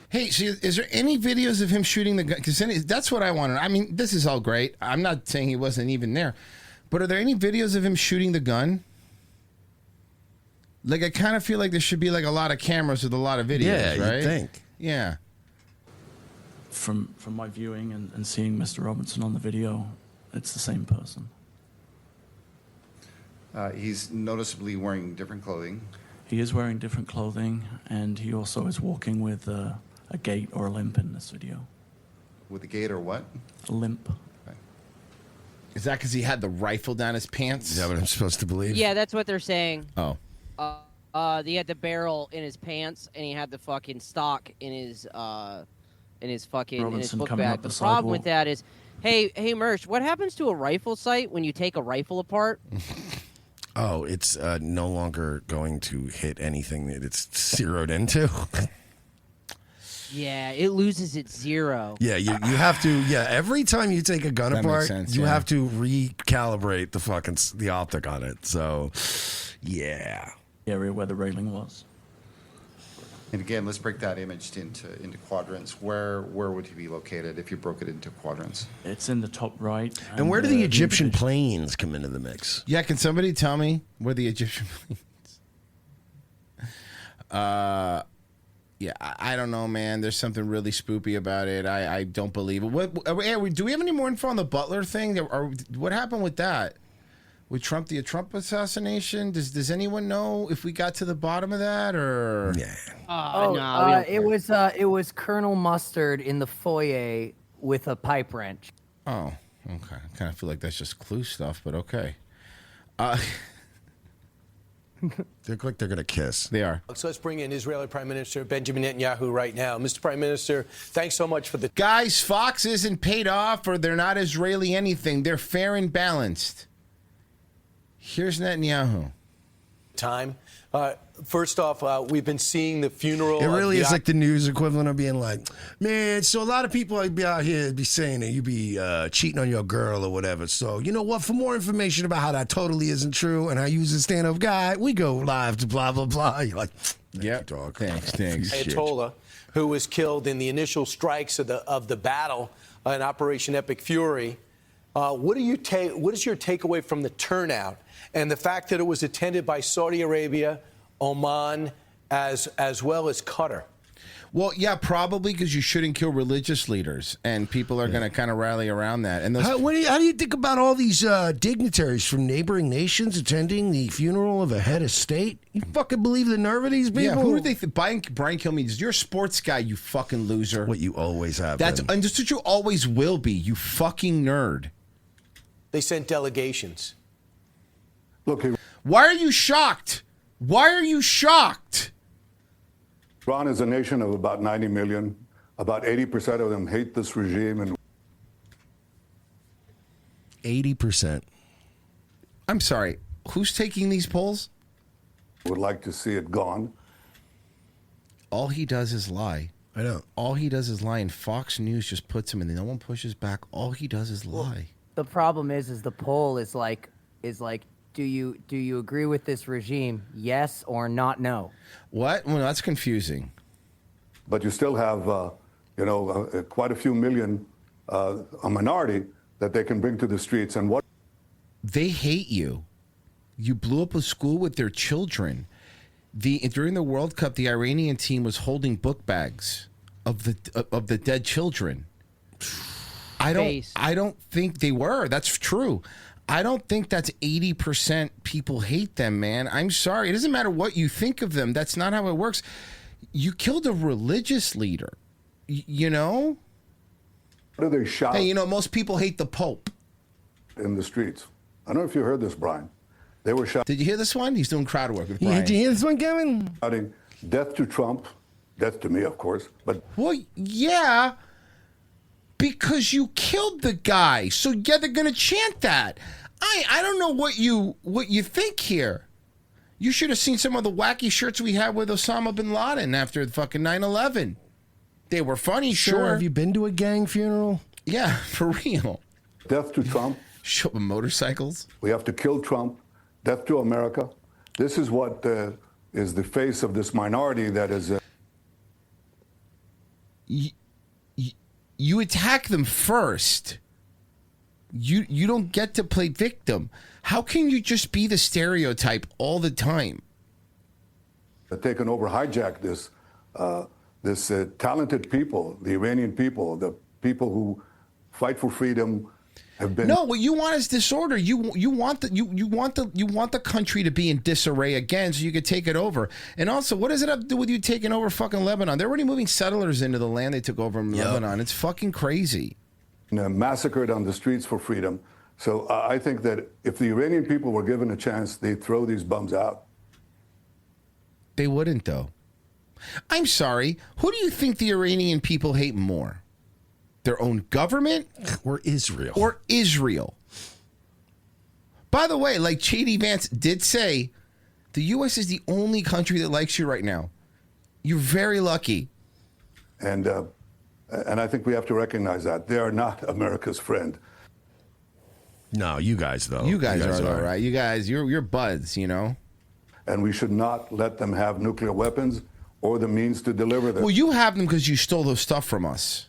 Hey, so is there any videos of him shooting the gun? Because that's what I wanted. I mean, this is all great. I'm not saying he wasn't even there, but are there any videos of him shooting the gun? Like, I kind of feel like there should be like a lot of cameras with a lot of videos, Yeah, right? you'd think. Yeah. From my viewing and seeing Mr. Robinson on the video, it's the same person. He's noticeably wearing different clothing. He is wearing different clothing, and he also is walking with a gait or a limp in this video. With a gait or what? A limp. Is that because he had the rifle down his pants? Is that what I'm supposed to believe? Yeah, that's what they're saying. Oh. He had the barrel in his pants, and he had the fucking stock in his Robinson book coming bag. up The the problem with sidewalk. that is, hey, Mersh, what happens to a rifle sight when you take a rifle apart? Oh, it's no longer going to hit anything that it's zeroed into. Yeah, it loses its zero. Yeah, you have to. Yeah, every time you take a gun That makes apart, sense, you yeah. have to recalibrate the optic on it. So, yeah. Area where the railing was. And again, let's break that image into quadrants. Where would he be located if you broke it into quadrants? It's in the top right. And where do the Egyptian planes come into the mix? Yeah, can somebody tell me where the Egyptian planes? Yeah, I don't know, man. There's something really spoopy about it. I don't believe it. Do we have any more info on the Butler thing? Or what happened with that? With Trump, the Trump assassination? Does anyone know if we got to the bottom of that, or? Yeah. It was Colonel Mustard in the foyer with a pipe wrench. Oh, okay. I kind of feel like that's just clue stuff, but okay. They look like they're going to kiss. They are. So let's bring in Israeli Prime Minister Benjamin Netanyahu right now. Mr. Prime Minister, thanks so much for the... Guys, Fox isn't paid off or they're not Israeli anything. They're fair and balanced. Here's Netanyahu. time. First off, we've been seeing the funeral. It really is like the news equivalent of being like, man, so a lot of people be out here be saying that you be cheating on your girl or whatever. So, you know what? For more information about how that totally isn't true and how you use a stand-up guy, we go live to blah, blah, blah. You're like, yeah, dog. Thanks. Ayatollah, who was killed in the initial strikes of the battle in Operation Epic Fury. What is your takeaway from the turnout and the fact that it was attended by Saudi Arabia, Oman, as well as Qatar? Well, yeah, probably because you shouldn't kill religious leaders, and people are going to kind of rally around that. And those how do you think about all these dignitaries from neighboring nations attending the funeral of a head of state? You fucking believe the nerve of these people? Yeah, who do they think? Brian Kilmeade, you're a sports guy, you fucking loser. What you always have. And that's what you always will be, you fucking nerd. They sent delegations. Look, why are you shocked? Why are you shocked? Iran is a nation of about 90 million. About 80% of them hate this regime. And 80%. I'm sorry. Who's taking these polls? Would like to see it gone. All he does is lie. I know. All he does is lie, and Fox News just puts him in. No one pushes back. All he does is lie. The problem is the poll is like, do you agree with this regime? Yes or not? No. What? Well, that's confusing. But you still have, quite a few million, a minority that they can bring to the streets. And what? They hate you. You blew up a school with their children. During the World Cup, the Iranian team was holding book bags of the dead children. I don't think they were. That's true. I don't think that's 80% people hate them, man. I'm sorry. It doesn't matter what you think of them. That's not how it works. You killed a religious leader, you know? What do they shout? Hey, most people hate the Pope. In the streets. I don't know if you heard this, Brian. They were shouting. Did you hear this one? He's doing crowd work with Brian. Did you hear this one, Kevin? Shouting, death to Trump, Death to me, of course. But well, yeah, because you killed the guy. So yeah, they're gonna chant that. I don't know what you think here. You should have seen some of the wacky shirts we had with Osama bin Laden after fucking 9/11. They were funny, sure. Have you been to a gang funeral? Yeah, for real. Death to Trump. Show them motorcycles. We have to kill Trump. Death to America. This is what is the face of this minority that is. You attack them first. You don't get to play victim. How can you just be the stereotype all the time? Taken over, hijacked this talented people, the Iranian people, the people who fight for freedom, have been. No, what you want is disorder. You want the country to be in disarray again, so you could take it over. And also, what does it have to do with you taking over fucking Lebanon? They're already moving settlers into the land they took over in Lebanon. It's fucking crazy. Massacred on the streets for freedom. So I think that if the Iranian people were given a chance, they'd throw these bums out. They wouldn't, though. I'm sorry. Who do you think the Iranian people hate more? Their own government? Or Israel? Or Israel. By the way, like J.D. Vance did say, the U.S. is the only country that likes you right now. You're very lucky. And I think we have to recognize that. They are not America's friend. No, you guys, though. You guys are, though, right? You guys, you're buds, you know? And we should not let them have nuclear weapons or the means to deliver them. Well, you have them because you stole those stuff from us.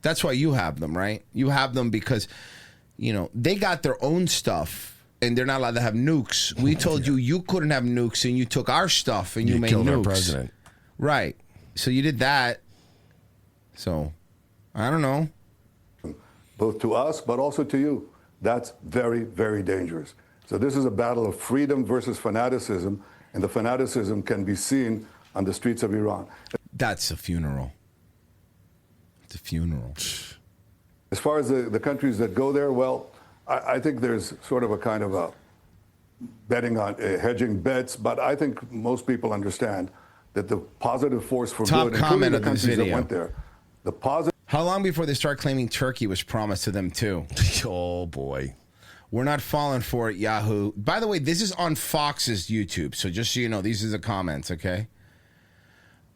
That's why you have them, right? You have them because, you know, they got their own stuff and they're not allowed to have nukes. We told you couldn't have nukes and you took our stuff and you made killed nukes. our president. Right. So you did that. So, I don't know. Both to us, but also to you. That's very, very dangerous. So this is a battle of freedom versus fanaticism, and the fanaticism can be seen on the streets of Iran. That's a funeral. It's a funeral. As far as the countries that go there, well, I think there's sort of a kind of a betting on hedging bets, but I think most people understand that the positive force for Top good, comment including the of this countries that video. went there, the positive. How long before they start claiming Turkey was promised to them, too? Oh, boy. We're not falling for it, Yahoo. By the way, this is on Fox's YouTube, so just so you know, these are the comments, okay?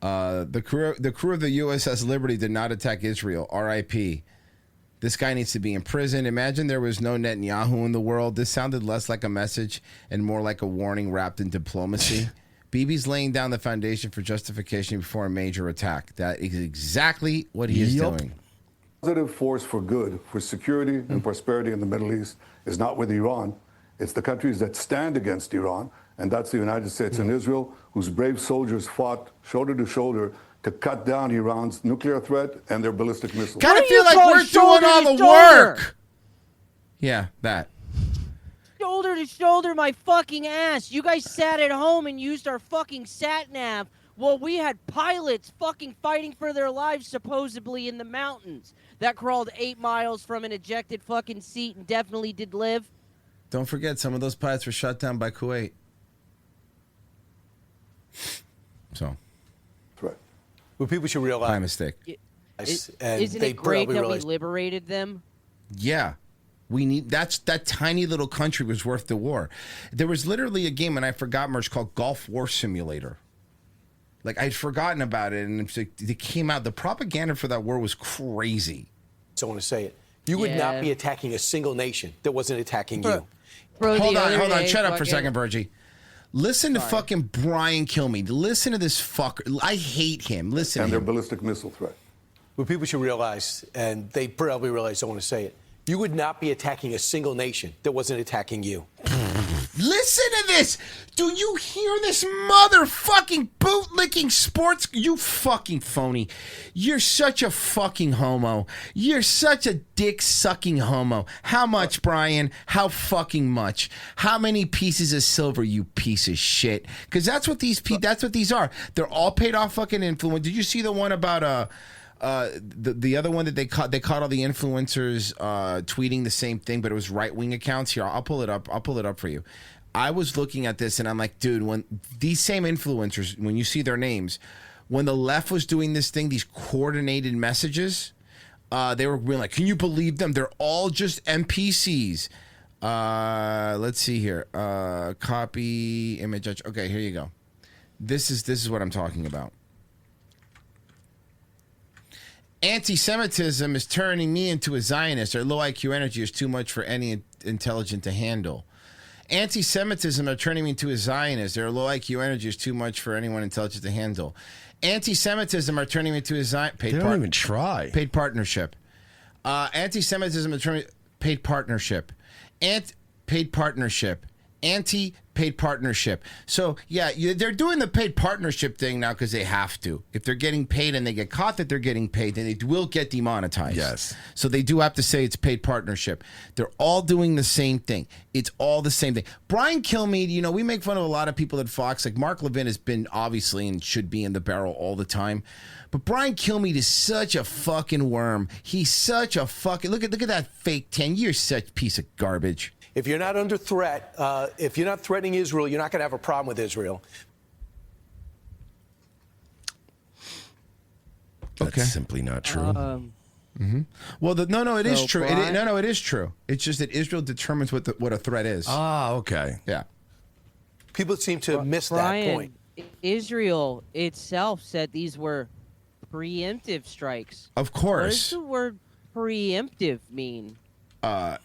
The crew of the USS Liberty did not attack Israel. R.I.P. This guy needs to be in prison. Imagine there was no Netanyahu in the world. This sounded less like a message and more like a warning wrapped in diplomacy. Bibi's laying down the foundation for justification before a major attack. That is exactly what he is doing. Positive force for good, for security and prosperity in the Middle East is not with Iran. It's the countries that stand against Iran, and that's the United States and Israel, whose brave soldiers fought shoulder to shoulder to cut down Iran's nuclear threat and their ballistic missiles. Kind of feel like we're doing all the work. Yeah, that. Shoulder to shoulder, my fucking ass. You guys sat at home and used our fucking sat nav while we had pilots fucking fighting for their lives supposedly in the mountains that crawled 8 miles from an ejected fucking seat and definitely did live. Don't forget, some of those pilots were shot down by Kuwait. So. That's right. Well, people should realize. My mistake. Isn't it great that we liberated them? Yeah. We need that tiny little country was worth the war. There was literally a game, and I forgot much, called Gulf War Simulator. Like, I'd forgotten about it, and it came out. The propaganda for that war was crazy. I want to say it. You would not be attacking a single nation that wasn't attacking you. Hold on. Shut up for a second, Virgie. Listen to fucking Brian Kilmeade. Listen to this fucker. I hate him. Listen to him. And their ballistic missile threat. What people should realize, and they probably realize, I want to say it, you would not be attacking a single nation that wasn't attacking you. Listen to this. Do you hear this motherfucking bootlicking sports? You fucking phony. You're such a fucking homo. You're such a dick-sucking homo. How much, Brian? How fucking much? How many pieces of silver, you piece of shit? Because that's what these are. They're all paid off fucking influence. Did you see the one about the other one that they caught all the influencers tweeting the same thing, but it was right-wing accounts? Here, I'll pull it up for you. I was looking at this and I'm like, dude, when these same influencers, when you see their names, when the left was doing this thing, these coordinated messages, they were being like, can you believe them? They're all just NPCs. Let's see here. Copy, image. Okay, here you go. This is what I'm talking about. Anti-Semitism is turning me into a Zionist. Our low IQ energy is too much for any intelligent to handle. Anti-Semitism are turning me into a Zionist. Their low IQ energy is too much for anyone intelligent to handle. Anti-Semitism are turning me into a Zionist. They don't even try. Paid partnership. Anti-Semitism are turning paid partnership. Paid partnership. Anti-paid partnership. So, yeah, they're doing the paid partnership thing now because they have to. If they're getting paid and they get caught that they're getting paid, then they will get demonetized. Yes. So they do have to say it's paid partnership. They're all doing the same thing. It's all the same thing. Brian Kilmeade, you know, we make fun of a lot of people at Fox. Like Mark Levin has been obviously and should be in the barrel all the time. But Brian Kilmeade is such a fucking worm. He's such a fucking... Look at that fake 10. You're such a piece of garbage. If you're not under threat, if you're not threatening Israel, you're not going to have a problem with Israel. That's simply not true. Well, it is So true. Brian- It is true. It's just that Israel determines what a threat is. Okay. Yeah. People seem to have missed Brian, that point. Israel itself said these were preemptive strikes. Of What does course. the word preemptive mean?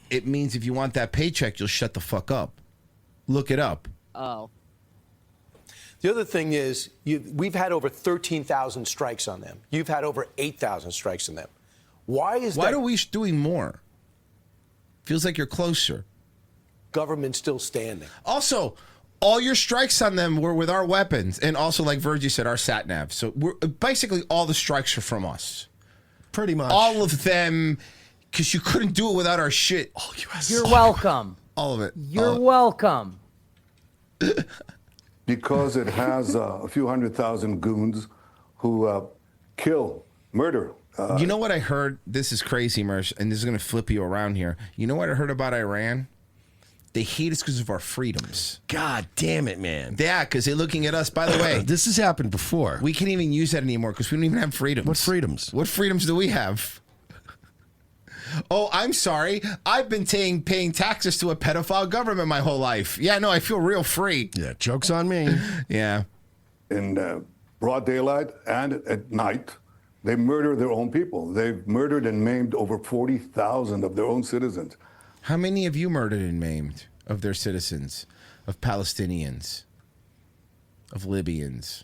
It means if you want that paycheck, you'll shut the fuck up. Look it up. Oh. The other thing is, we've had over 13,000 strikes on them. You've had over 8,000 strikes on them. Why are we doing more? Feels like you're closer. Government still standing. Also, all your strikes on them were with our weapons, and also, like Virgie said, our sat nav. So basically, all the strikes are from us. Pretty much. All of them, because you couldn't do it without our shit. All U.S. You're welcome. All of it. You're welcome. Because it has a few 100,000 goons who murder. You know what I heard? This is crazy, Mersh, and this is going to flip you around here. You know what I heard about Iran? They hate us because of our freedoms. God damn it, man. Yeah, because they're looking at us. By the way, this has happened before. We can't even use that anymore because we don't even have freedoms. What freedoms? What freedoms do we have? Oh, I'm sorry. I've been paying taxes to a pedophile government my whole life. Yeah, no, I feel real free. Yeah, joke's on me. Yeah. In broad daylight and at night, they murder their own people. They've murdered and maimed over 40,000 of their own citizens. How many have you murdered and maimed of their citizens, of Palestinians, of Libyans?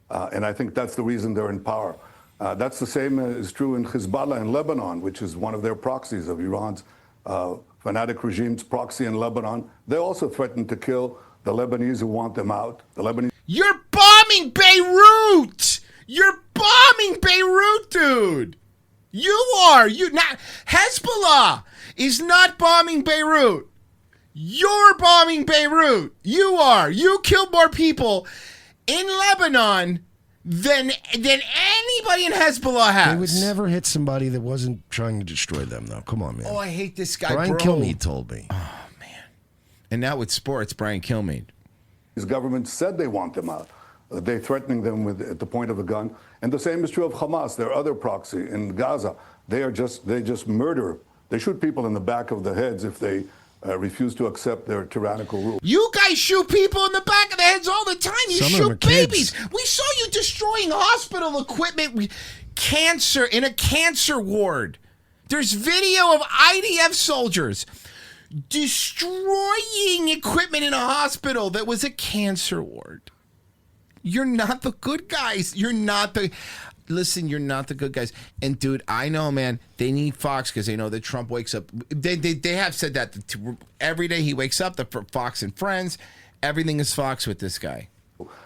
And I think that's the reason they're in power. That's the same is true in Hezbollah in Lebanon, which is one of their proxies of Iran's fanatic regime's proxy in Lebanon. They also threaten to kill the Lebanese who want them out. The Lebanese. You're bombing Beirut! You're bombing Beirut, dude! You are! Hezbollah is not bombing Beirut. You're bombing Beirut. You are. You killed more people in Lebanon than anybody in Hezbollah has. They would never hit somebody that wasn't trying to destroy them, though. Come on, man. Oh, I hate this guy, Brian bro. Kilmeade told me. Oh, man. And now with sports, Brian Kilmeade. His government said they want them out. They're threatening them at the point of a gun. And the same is true of Hamas, their other proxy in Gaza. They just murder. They shoot people in the back of the heads if they refuse to accept their tyrannical rule. You guys shoot people in the back of the heads all the time. You Some of them are shoot babies. kids. We saw you destroying hospital equipment, cancer in a cancer ward. There's video of IDF soldiers destroying equipment in a hospital that was a cancer ward. You're not the good guys. You're not the... Listen, you're not the good guys. And, dude, I know, man, they need Fox because they know that Trump wakes up. They have said that every day he wakes up, the Fox and Friends, everything is Fox with this guy.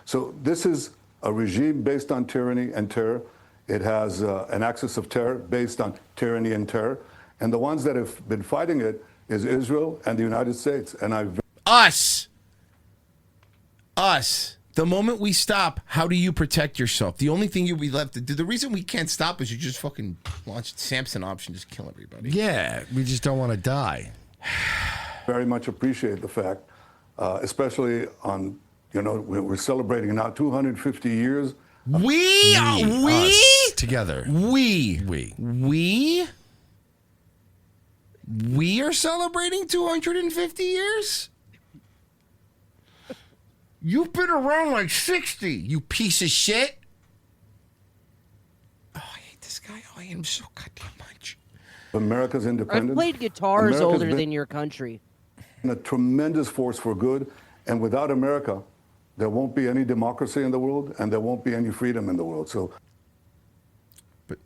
So this is a regime based on tyranny and terror. It has an axis of terror based on tyranny and terror. And the ones that have been fighting it is Israel and the United States. And Us. The moment we stop, how do you protect yourself? The only thing you'll be left to do, the reason we can't stop is you just fucking launch the Samson option, just kill everybody. Yeah, we just don't want to die. very much appreciate the fact, especially on, we're celebrating now 250 years Us together. We are celebrating 250 years? You've been around like 60, you piece of shit. Oh, I hate this guy. Oh, I hate him so goddamn much. America's independence. I've played guitars America's older been than your country. a tremendous force for good, and without America, there won't be any democracy in the world, and there won't be any freedom in the world. So, but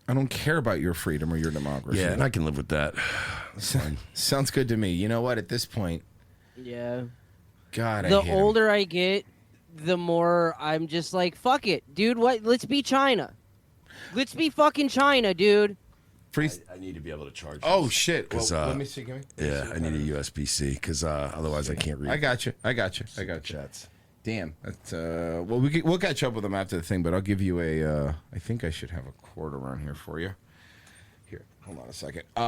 I don't care about your freedom or your democracy. Yeah, and I can live with that. Sounds good to me. You know what? At this point, Yeah. God, I The hate him. older I get, the more I'm just like, fuck it, dude. What? Let's be China. Let's be fucking China, dude. I need to be able to charge. Oh shit! Well, 'Cause, let me see. Give me. Yeah, I need a USB-C because otherwise I can't read. I got you. Chats. Damn. That's, well, we'll catch up with them after the thing, but I'll give you a. I think I should have a cord around here for you. Here, hold on a second. Yo,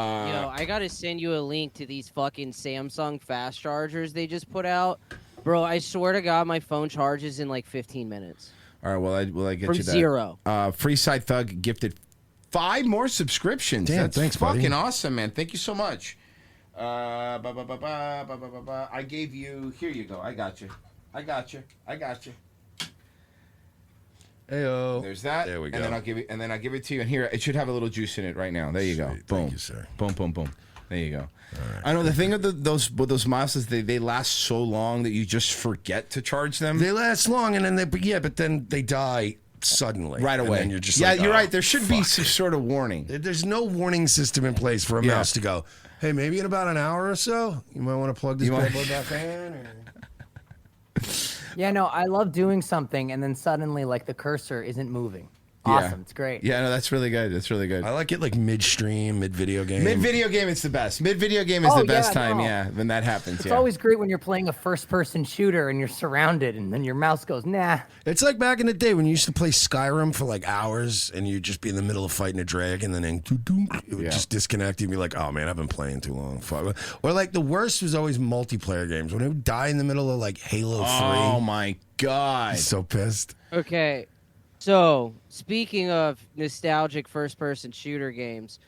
I gotta send you a link to these fucking Samsung fast chargers they just put out, bro. I swear to God, my phone charges in like 15 minutes. All right. Will I get From you that? zero. Freeside Thug gifted 5 more subscriptions. Damn, That's thanks, buddy. fucking awesome, man. Thank you so much. I gave you. Here you go. I got you. Heyo. There's that. There we go. And then I'll give it to you. And here, it should have a little juice in it right now. There you go. Sweet. Boom. Thank you, sir. Boom, boom, boom. There you go. I know the thing of those miles is they last so long that you just forget to charge them. They last long, and then but then they die suddenly Right away. And then you're just yeah, like, you're oh, right. There should be fuck. some sort of warning. There's no warning system in place for a Yeah. mouse to go, hey, maybe in about an hour or so, you might want to plug this You might- bad boy back in. Or... Yeah, no, I love doing something and then suddenly like the cursor isn't moving. Awesome, it's great. Yeah, no, that's really good. That's really good. I like it like midstream, mid-video game. Mid-video game, it's the best. Mid-video game is Oh, the best yeah, time, no. yeah, when that happens, It's yeah. always great when you're playing a first-person shooter and you're surrounded and then your mouse goes, nah. It's like back in the day when you used to play Skyrim for like hours and you'd just be in the middle of fighting a dragon and then it would just disconnect you and be like, oh man, I've been playing too long. Fuck. Or like the worst was always multiplayer games. When it would die in the middle of like Halo 3. Oh my God. I'm so pissed. Okay, so speaking of nostalgic first-person shooter games,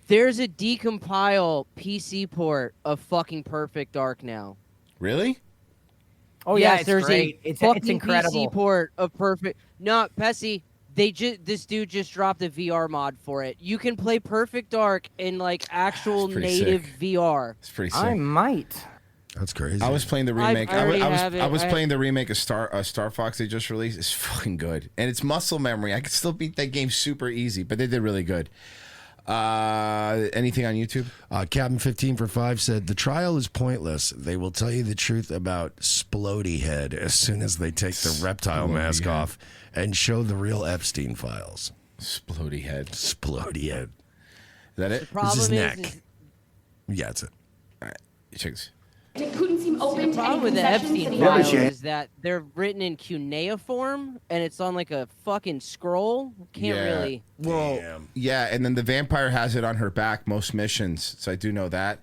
there's a decompile PC port of fucking Perfect Dark now. Really? Oh Yes, yeah, it's there's great. a It's fucking incredible. PC port of Perfect. No, Pessy, this dude just dropped a VR mod for it. You can play Perfect Dark in like actual It's pretty native sick. VR. It's pretty sick. I might. That's crazy. I was playing the remake. I already have it. I was playing the remake of Star Fox they just released. It's fucking good, and it's muscle memory. I could still beat that game super easy, but they did really good. Anything on YouTube? Captain 15 for 5 said the trial is pointless. They will tell you the truth about Splody Head as soon as they take the reptile mask off and show the real Epstein files. Splody Head. Splody Head. Is that it? This is Problem neck. Yeah, that's it. All right, check this. It couldn't seem open The to any problem with the concessions Epstein that he files had. is that they're written in cuneiform and it's on like a fucking scroll. Can't really. Well, yeah, and then the vampire has it on her back most missions, so I do know that.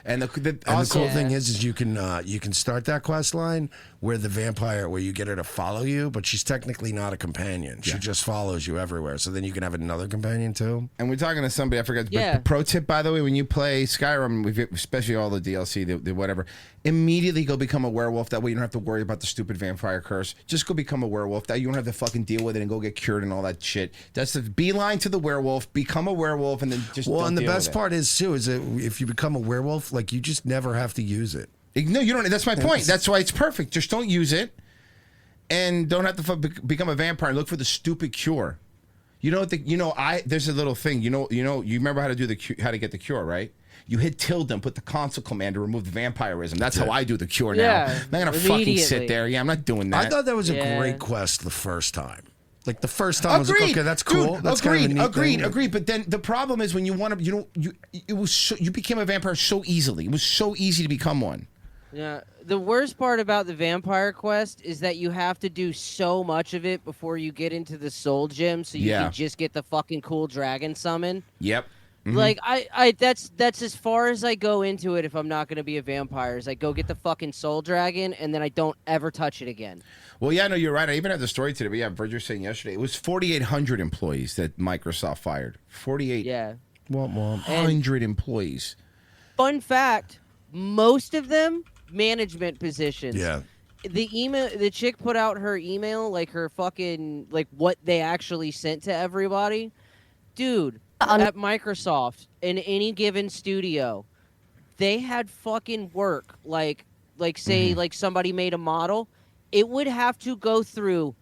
And the cool thing is you can start that quest line where the vampire, where you get her to follow you, but she's technically not a companion. She just follows you everywhere. So then you can have another companion too. And we're talking to somebody, I forgot. Yeah. But pro tip, by the way, when you play Skyrim, especially all the DLC, the whatever, immediately go become a werewolf. That way you don't have to worry about the stupid vampire curse. Just go become a werewolf. That you don't have to fucking deal with it and go get cured and all that shit. That's the beeline to the werewolf. Become a werewolf and then just Well, don't and the deal best with it. part is too is that if you become a werewolf, like you just never have to use it. No, you don't. That's my point. That's why it's perfect. Just don't use it, and don't have to become a vampire and look for the stupid cure. You know what? There's a little thing. You remember how to do how to get the cure, right? You hit tilde and put the console command to remove the vampirism. That's how I do the cure now. Yeah, I'm not gonna fucking sit there. Yeah, I'm not doing that. I thought that was a great quest the first time. Like the first time I was like, okay, that's cool. Dude, That's kind of a neat thing. Agreed. But then the problem is when you want to, you became a vampire so easily. It was so easy to become one. Yeah. The worst part about the vampire quest is that you have to do so much of it before you get into the soul gem, so you Yeah. can just get the fucking cool dragon summon. Yep. Like I that's as far as I go into it if I'm not going to be a vampire. Is I go get the fucking soul dragon and then I don't ever touch it again. Well, yeah, no, you're right. I even had the story today. But yeah, Virgil was saying yesterday it was 4,800 employees that Microsoft fired. 4,800 employees. Fun fact: most of them management positions. Yeah. The chick put out her email, like her fucking like what they actually sent to everybody, dude. At Microsoft, in any given studio, they had fucking work. Like say, like somebody made a model, it would have to go through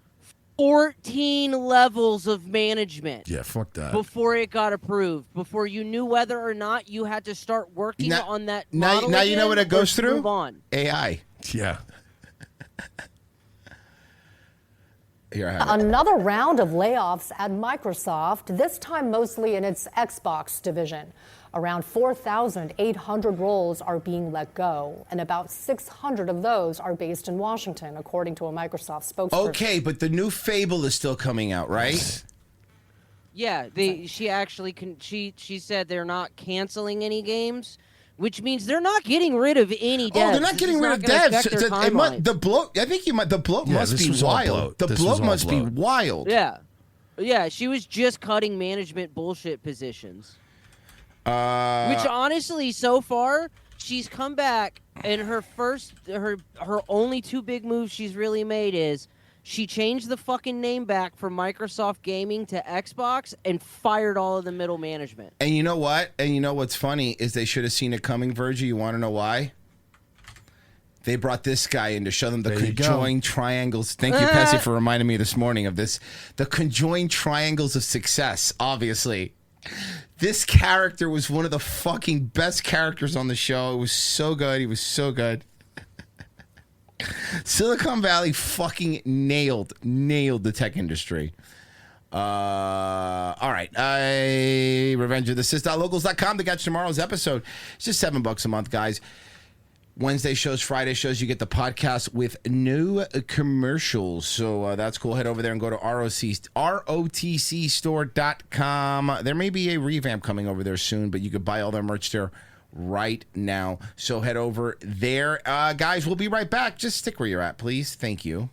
14 levels of management. Yeah, fuck that. Before it got approved, before you knew whether or not you had to start working on that Now model. you know what it goes or through? move on. AI. Yeah. Here, I have it. Another round of layoffs at Microsoft, this time mostly in its Xbox division. Around 4,800 roles are being let go, and about 600 of those are based in Washington, according to a Microsoft spokesperson. Okay, but the new Fable is still coming out, right? Yeah, she actually she said they're not canceling any games, which means they're not getting rid of any devs. Oh, they're not getting rid of devs. The bloat. I think the bloat must be wild. The bloat must be wild. Yeah, yeah. She was just cutting management bullshit positions. Which honestly, so far, she's come back, and her only two big moves she's really made is she changed the fucking name back from Microsoft Gaming to Xbox and fired all of the middle management. And you know what? And you know what's funny is they should have seen it coming, Virgie. You want to know why? They brought this guy in to show them the conjoined triangles. Thank you, Pessy, for reminding me this morning of this. The conjoined triangles of success, obviously. This character was one of the fucking best characters on the show. It was so good. He was so good. Silicon Valley fucking nailed the tech industry. All right. Revenge of the Sis.locals.com to catch tomorrow's episode. It's just $7 a month, guys. Wednesday shows, Friday shows, you get the podcast with no commercials. So that's cool. Head over there and go to rotcstore.com. There may be a revamp coming over there soon, but you could buy all their merch there right now. So head over there. Guys, we'll be right back. Just stick where you're at, please. Thank you.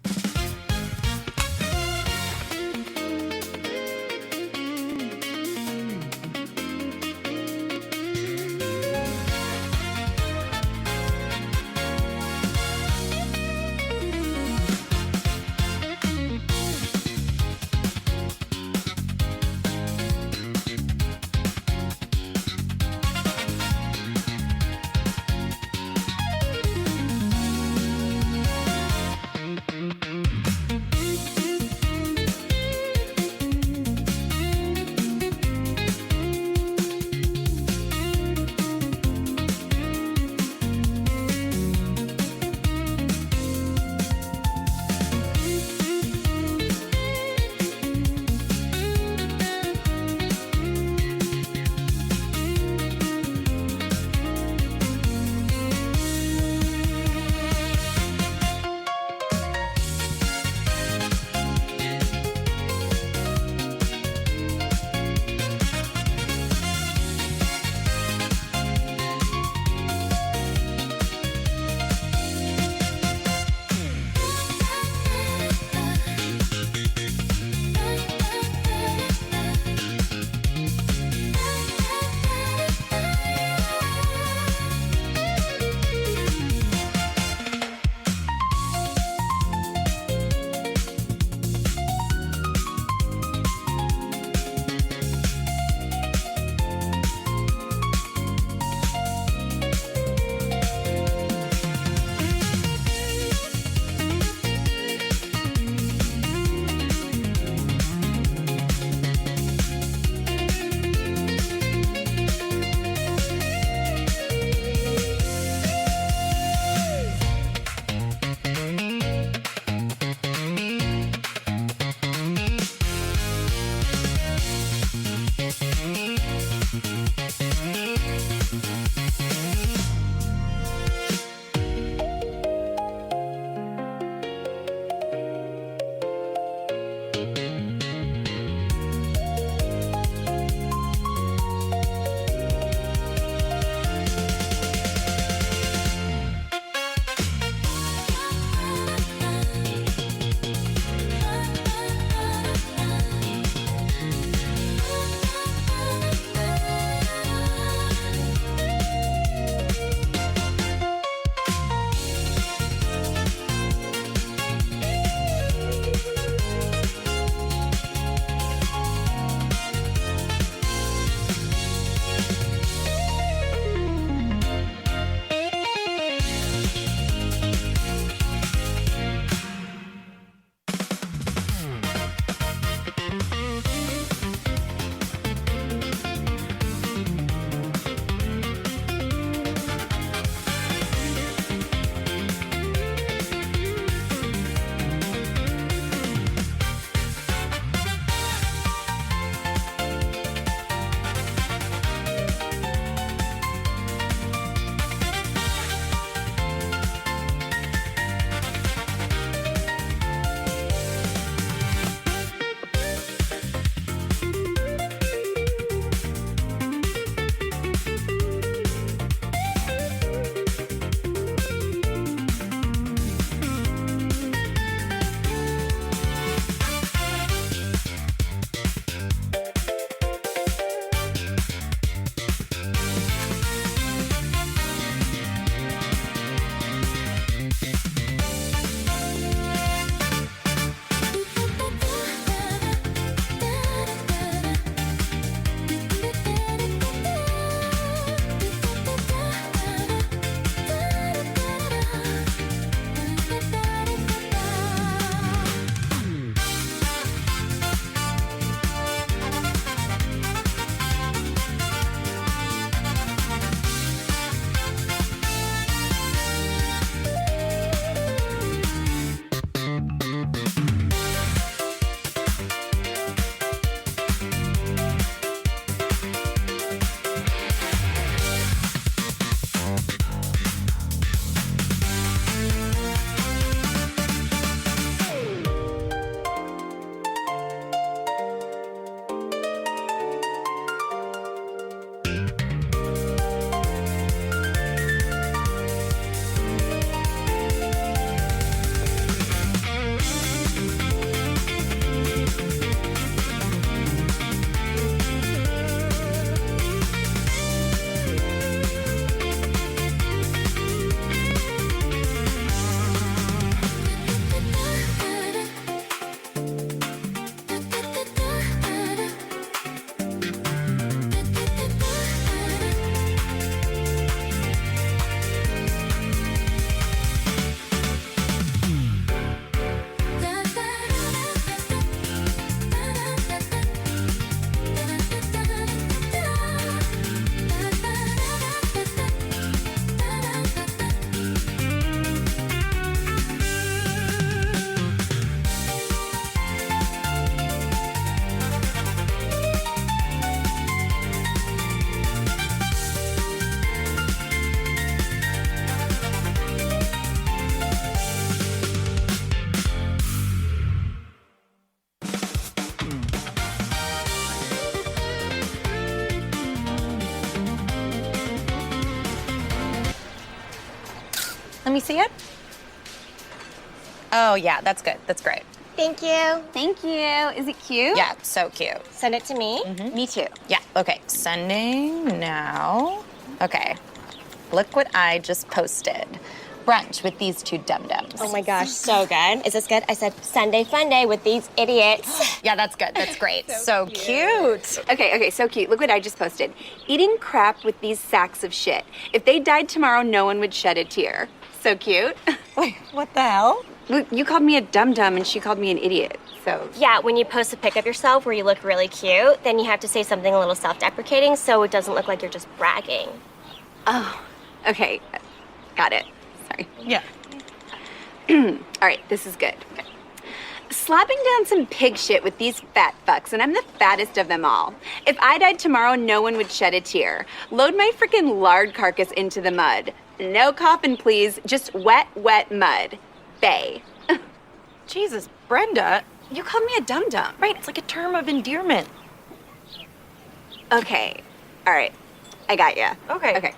me see it? Oh, yeah, that's good. That's great. Thank you. Thank you. Is it cute? Yeah, so cute. Send it to me. Me too. Yeah, okay. Sending now. Okay. Look what I just posted. Brunch with these two dum-dums. Oh my gosh, so good. Is this good? I said Sunday fun day with these idiots. Yeah, that's good. That's great. so cute. Okay, so cute. Look what I just posted. Eating crap with these sacks of shit. If they died tomorrow, no one would shed a tear. So cute. Wait, what the hell? You called me a dum-dum and she called me an idiot, so. Yeah, when you post a pic of yourself where you look really cute, then you have to say something a little self-deprecating so it doesn't look like you're just bragging. Oh, okay. Got it. Sorry. Yeah. All right, this is good. Okay. Slapping down some pig shit with these fat fucks, and I'm the fattest of them all. If I died tomorrow, no one would shed a tear. Load my freaking lard carcass into the mud. No coffin, please. Just wet, wet mud. Bay. Jesus, Brenda. You called me a dum-dum. Right, it's like a term of endearment. Okay. All right. I got ya. Okay.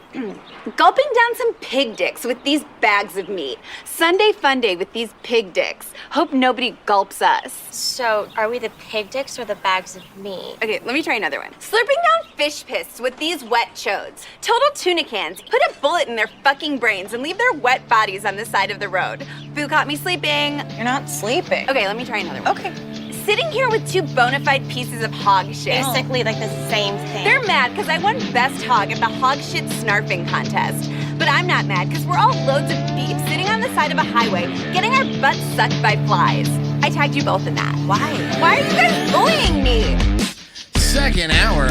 Gulping down some pig dicks with these bags of meat. Sunday fun day with these pig dicks. Hope nobody gulps us. So, are we the pig dicks or the bags of meat? Okay, let me try another one. Slurping down fish piss with these wet chodes. Total tuna cans. Put a bullet in their fucking brains and leave their wet bodies on the side of the road. Boo caught me sleeping. You're not sleeping. Okay, let me try another one. Okay. Sitting here with two bona fide pieces of hog shit. Basically like the same thing. They're mad because I won best hog at the hog shit snarfing contest. But I'm not mad because we're all loads of beef sitting on the side of a highway getting our butts sucked by flies. I tagged you both in that. Why? Why are you guys bullying me? Second hour.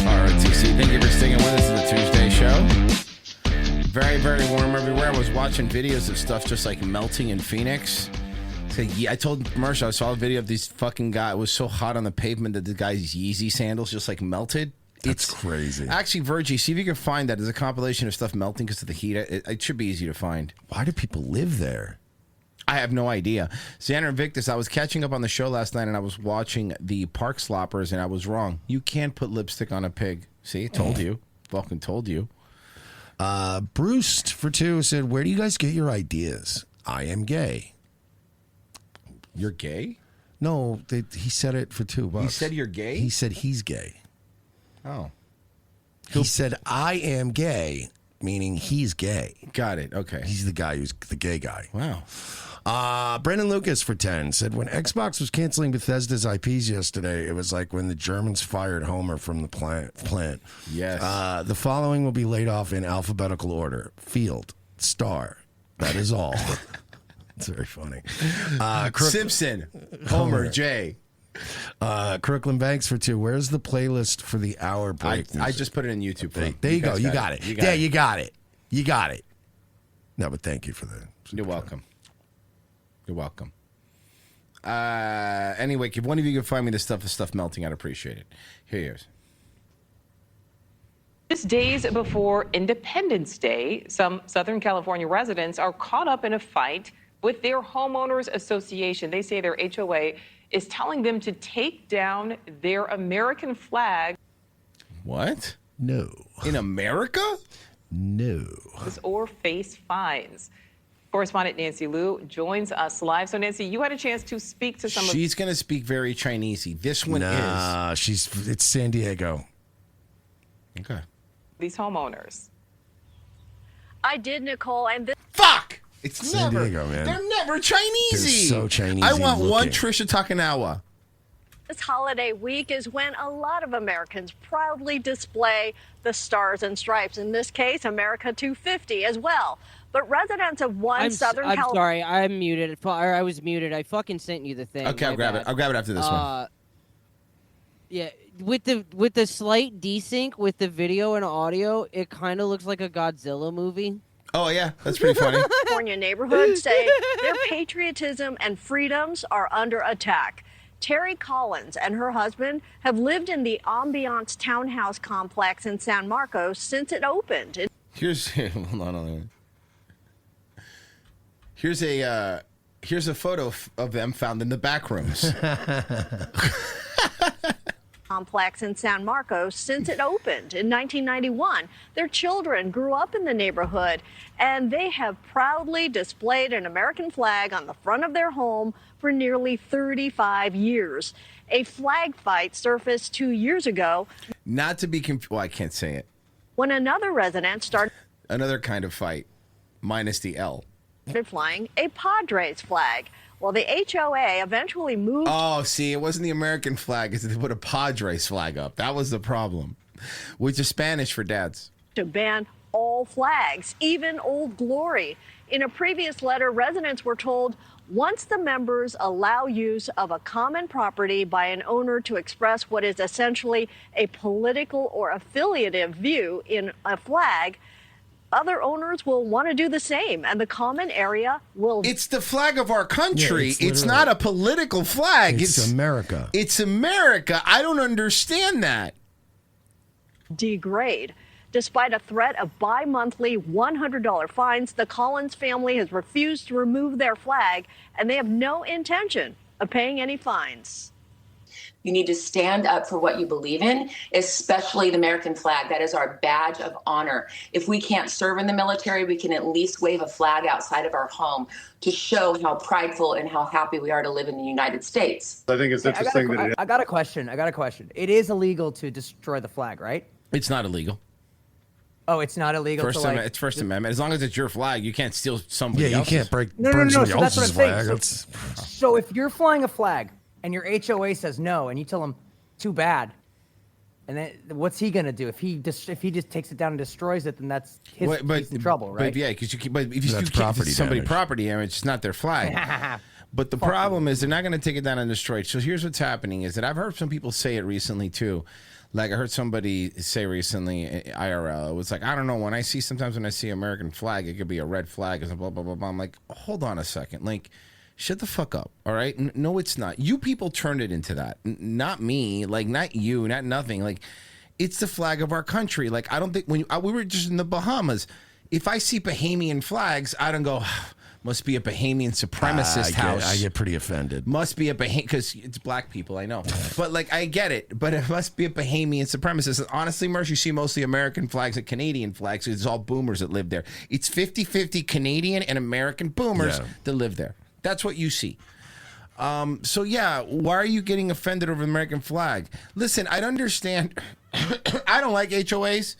ROTC, thank you for sticking with us in the Tuesday show. Very, very warm everywhere. I was watching videos of stuff just like melting in Phoenix. I told Marsha, I saw a video of these fucking guy. It was so hot on the pavement that the guy's Yeezy sandals just like melted. It's crazy. Actually, Virgie, see if you can find that. There's a compilation of stuff melting because of the heat. It should be easy to find. Why do people live there? I have no idea. Xander and Victus, I was catching up on the show last night and I was watching the Park Sloppers and I was wrong. You can't put lipstick on a pig. See, told you. Fucking told you. Bruce for two said, "Where do you guys get your ideas? I am gay." You're gay? No, he said it for $2. He said you're gay? He said he's gay. Oh. He said, I am gay, meaning he's gay. Got it. Okay. He's the guy who's the gay guy. Wow. Brendan Lucas for 10 said, when Xbox was canceling Bethesda's IPs yesterday, it was like when the Germans fired Homer from the plant. Yes. The following will be laid off in alphabetical order. Field, Star. That is all. It's very funny. Simpson, Homer, Jay. Crooklyn Banks for 2. Where's the playlist for the hour break? I just put it in YouTube. There you go. You got it. Yeah, you got it. You got it. No, but thank you for that. You're welcome. You're welcome. Anyway, if one of you can find me the stuff melting, I'd appreciate it. Here he is. Just days before Independence Day, some Southern California residents are caught up in a fight with their homeowners association. They say their HOA is telling them to take down their American flag. What? No. In America? No. Or face fines. Correspondent Nancy Liu joins us live. So, Nancy, you had a chance to speak to some She's going to speak very Chinesey. This one is. It's San Diego. Okay. These homeowners. I did, Nicole, and this. Fuck! It's San never. Diego, man. They're never Chinesey. They're so Chinesey. I want one looking. Trisha Takanawa. This holiday week is when a lot of Americans proudly display the stars and stripes. In this case, America 250 as well. But residents of one Southern I'm California. sorry, I'm muted. I was muted. I fucking sent you the thing. Okay, I'll grab it. I'll grab it after this one. Yeah, with the slight desync with the video and audio, it kind of looks like a Godzilla movie. Oh yeah, that's pretty funny. California neighborhoods say their patriotism and freedoms are under attack. Terry Collins and her husband have lived in the Ambiance townhouse complex in San Marcos since it opened. Here's hold on. Here's a photo of them found in the back rooms. complex in San Marcos since it opened in 1991. Their children grew up in the neighborhood, and they have proudly displayed an American flag on the front of their home for nearly 35 years. A flag fight surfaced 2 years ago. Not to be confused. Well, I can't say it. When another resident started Another kind of fight, minus the L. flying a Padres flag. Well, the HOA eventually moved. Oh, see, it wasn't the American flag. It's they put a Padres flag up. That was the problem, which is Spanish for dads. To ban all flags, even Old Glory. In a previous letter, residents were told once the members allow use of a common property by an owner to express what is essentially a political or affiliative view in a flag, other owners will want to do the same, and the common area will. It's the flag of our country. Yeah, it's not a political flag. It's America. It's America. I don't understand that. Degrade. Despite a threat of bi-monthly $100 fines, the Collins family has refused to remove their flag, and they have no intention of paying any fines. You need to stand up for what you believe in, especially the American flag. That is our badge of honor. If we can't serve in the military, we can at least wave a flag outside of our home to show how prideful and how happy we are to live in the United States. I think it's interesting that I got a question. It is illegal to destroy the flag, right? It's not illegal. Oh, it's not illegal. It's First Amendment. As long as it's your flag, you can't steal somebody else's. You can't break No. burn So somebody that's what I'm else's saying. flag. So if you're flying a flag and your HOA says no, and you tell him too bad, and then what's he gonna do if he just takes it down and destroys it? Then that's he's in trouble, right? But yeah, because if you That's keep property somebody damage. property damage, it's not their flag. But the problem is they're not going to take it down and destroy it. So here's what's happening: is that I've heard some people say it recently too. Like I heard somebody say recently, IRL, it was like, I don't know, when I see American flag, it could be a red flag, and blah, blah, blah, blah. I'm like, hold on a second. Like, shut the fuck up, all right? No, it's not. You people turned it into that. Not me, like, not you, not nothing. Like, it's the flag of our country. Like, I don't think, we were just in the Bahamas. If I see Bahamian flags, I don't go, must be a Bahamian supremacist house. I get pretty offended. Must be a Bahamian, because it's black people, I know. But, like, I get it. But it must be a Bahamian supremacist. And honestly, Merce, you see mostly American flags and Canadian flags. It's all boomers that live there. It's 50-50 Canadian and American boomers that live there. That's what you see. So, yeah, why are you getting offended over the American flag? Listen, I'd understand. I don't like HOAs.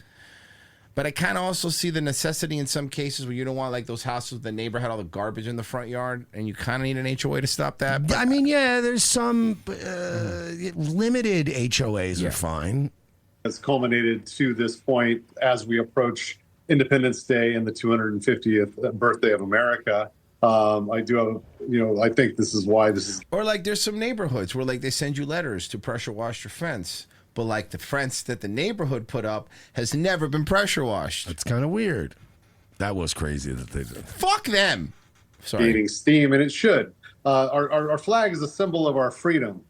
But I kind of also see the necessity in some cases where you don't want like those houses with the neighbor had all the garbage in the front yard, and you kind of need an HOA to stop that. But I mean, yeah, there's some limited HOAs are fine. Has culminated to this point as we approach Independence Day and the 250th birthday of America. I do have, I think this is why this is. Or like there's some neighborhoods where like they send you letters to pressure wash your fence. But like the fence that the neighborhood put up has never been pressure washed. That's kind of weird. That was crazy that they did. Fuck them. Sorry. Gaining steam, and it should. Our flag is a symbol of our freedom.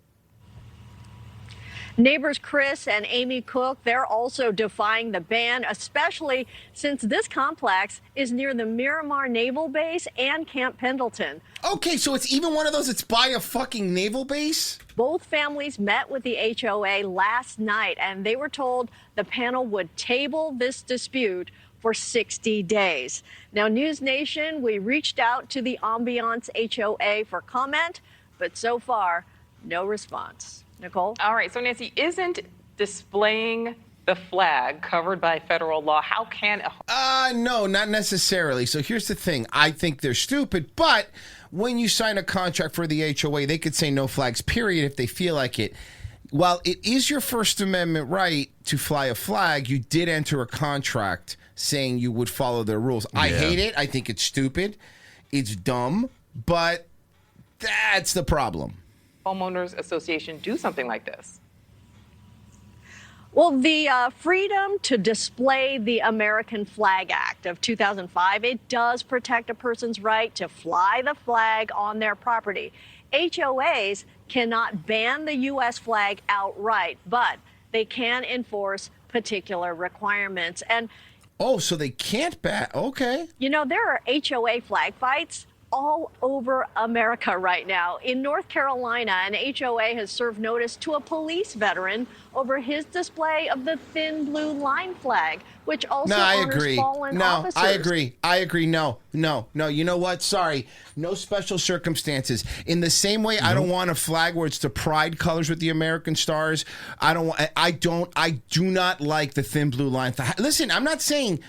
Neighbors Chris and Amy Cook, they're also defying the ban, especially since this complex is near the Miramar Naval Base and Camp Pendleton. Okay, so it's even one of those, it's by a fucking naval base? Both families met with the HOA last night, and they were told the panel would table this dispute for 60 days. Now, News Nation, we reached out to the Ambiance HOA for comment, but so far, no response. Nicole? All right, so Nancy, isn't displaying the flag covered by federal law? How can No, not necessarily. So here's the thing. I think they're stupid, but when you sign a contract for the HOA, they could say no flags, period, if they feel like it. While it is your First Amendment right to fly a flag, you did enter a contract saying you would follow their rules. I hate it. I think it's stupid. It's dumb, but that's the problem. Homeowners Association do something like this? Well, the Freedom to Display the American Flag Act of 2005, it does protect a person's right to fly the flag on their property. HOAs cannot ban the U.S. flag outright, but they can enforce particular requirements. And oh, so they can't ban? Okay. there are HOA flag fights all over America right now. In North Carolina, an HOA has served notice to a police veteran over his display of the thin blue line flag, which also honors fallen officers. I agree. No. You know what? Sorry. No special circumstances. In the same way, I don't want a flag where it's the pride colors with the American stars. I do not like the thin blue line. Listen, I'm not saying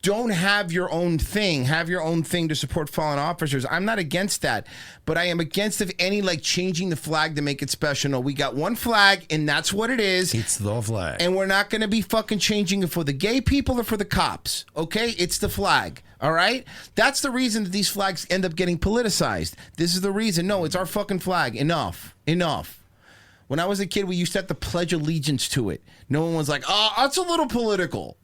don't have your own thing. Have your own thing to support fallen officers. I'm not against that. But I am against of any changing the flag to make it special. No, we got one flag and that's what it is. It's the flag. And we're not going to be fucking changing it for the gay people or for the cops. Okay? It's the flag. All right? That's the reason that these flags end up getting politicized. This is the reason. No, it's our fucking flag. Enough. When I was a kid, we used to have to pledge allegiance to it. No one was like, oh, that's a little political.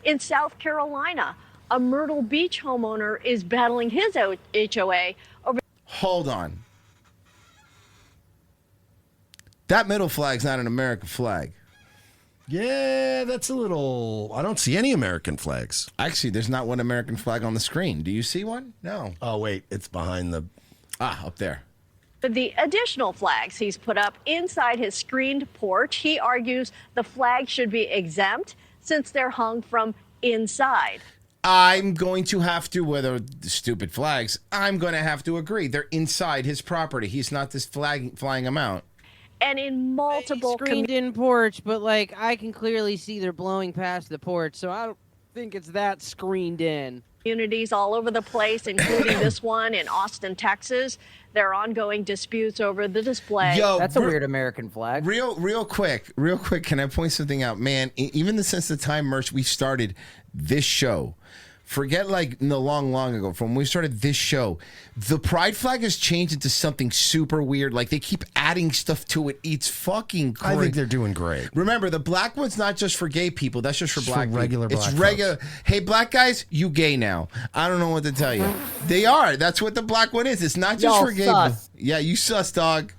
In South Carolina, a Myrtle Beach homeowner is battling his HOA over. Hold on. That middle flag's not an American flag. Yeah, that's a little... I don't see any American flags. Actually, there's not one American flag on the screen. Do you see one? No. Oh, wait. It's behind the... up there. The additional flags he's put up inside his screened porch, he argues the flag should be exempt since they're hung from inside. I'm going to have to, whether stupid flags, I'm going to have to agree. They're inside his property. He's not just flying them out. And in multiple screened-in porch, but I can clearly see they're blowing past the porch, so I don't think it's that screened in. Communities all over the place, including this one in Austin, Texas. There are ongoing disputes over the display. Yo, that's a weird American flag. Real quick, can I point something out? Man, even since the time, Merch, we started this show, forget long ago, from when we started this show, the pride flag has changed into something super weird. They keep adding stuff to it. It's fucking crazy. I think they're doing great. Remember, the black one's not just for gay people. That's just for black people. Regular black It's regular. folks. Hey, black guys, you gay now. I don't know what to tell you. They are. That's what the black one is. It's not just for gay people. Yeah, you sus, dog.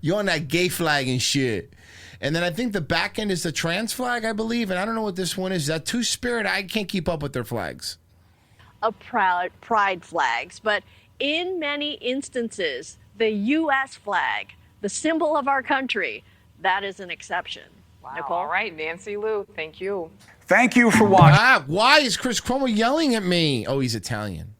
You on that gay flag and shit. And then I think the back end is the trans flag, I believe. And I don't know what this one is. Is that Two-Spirit? I can't keep up with their flags. Of pride flags, but in many instances, the U.S. flag, the symbol of our country, that is an exception. Wow. Nicole? All right, Nancy Lou, thank you. Thank you for watching. Why is Chris Cuomo yelling at me? Oh, he's Italian.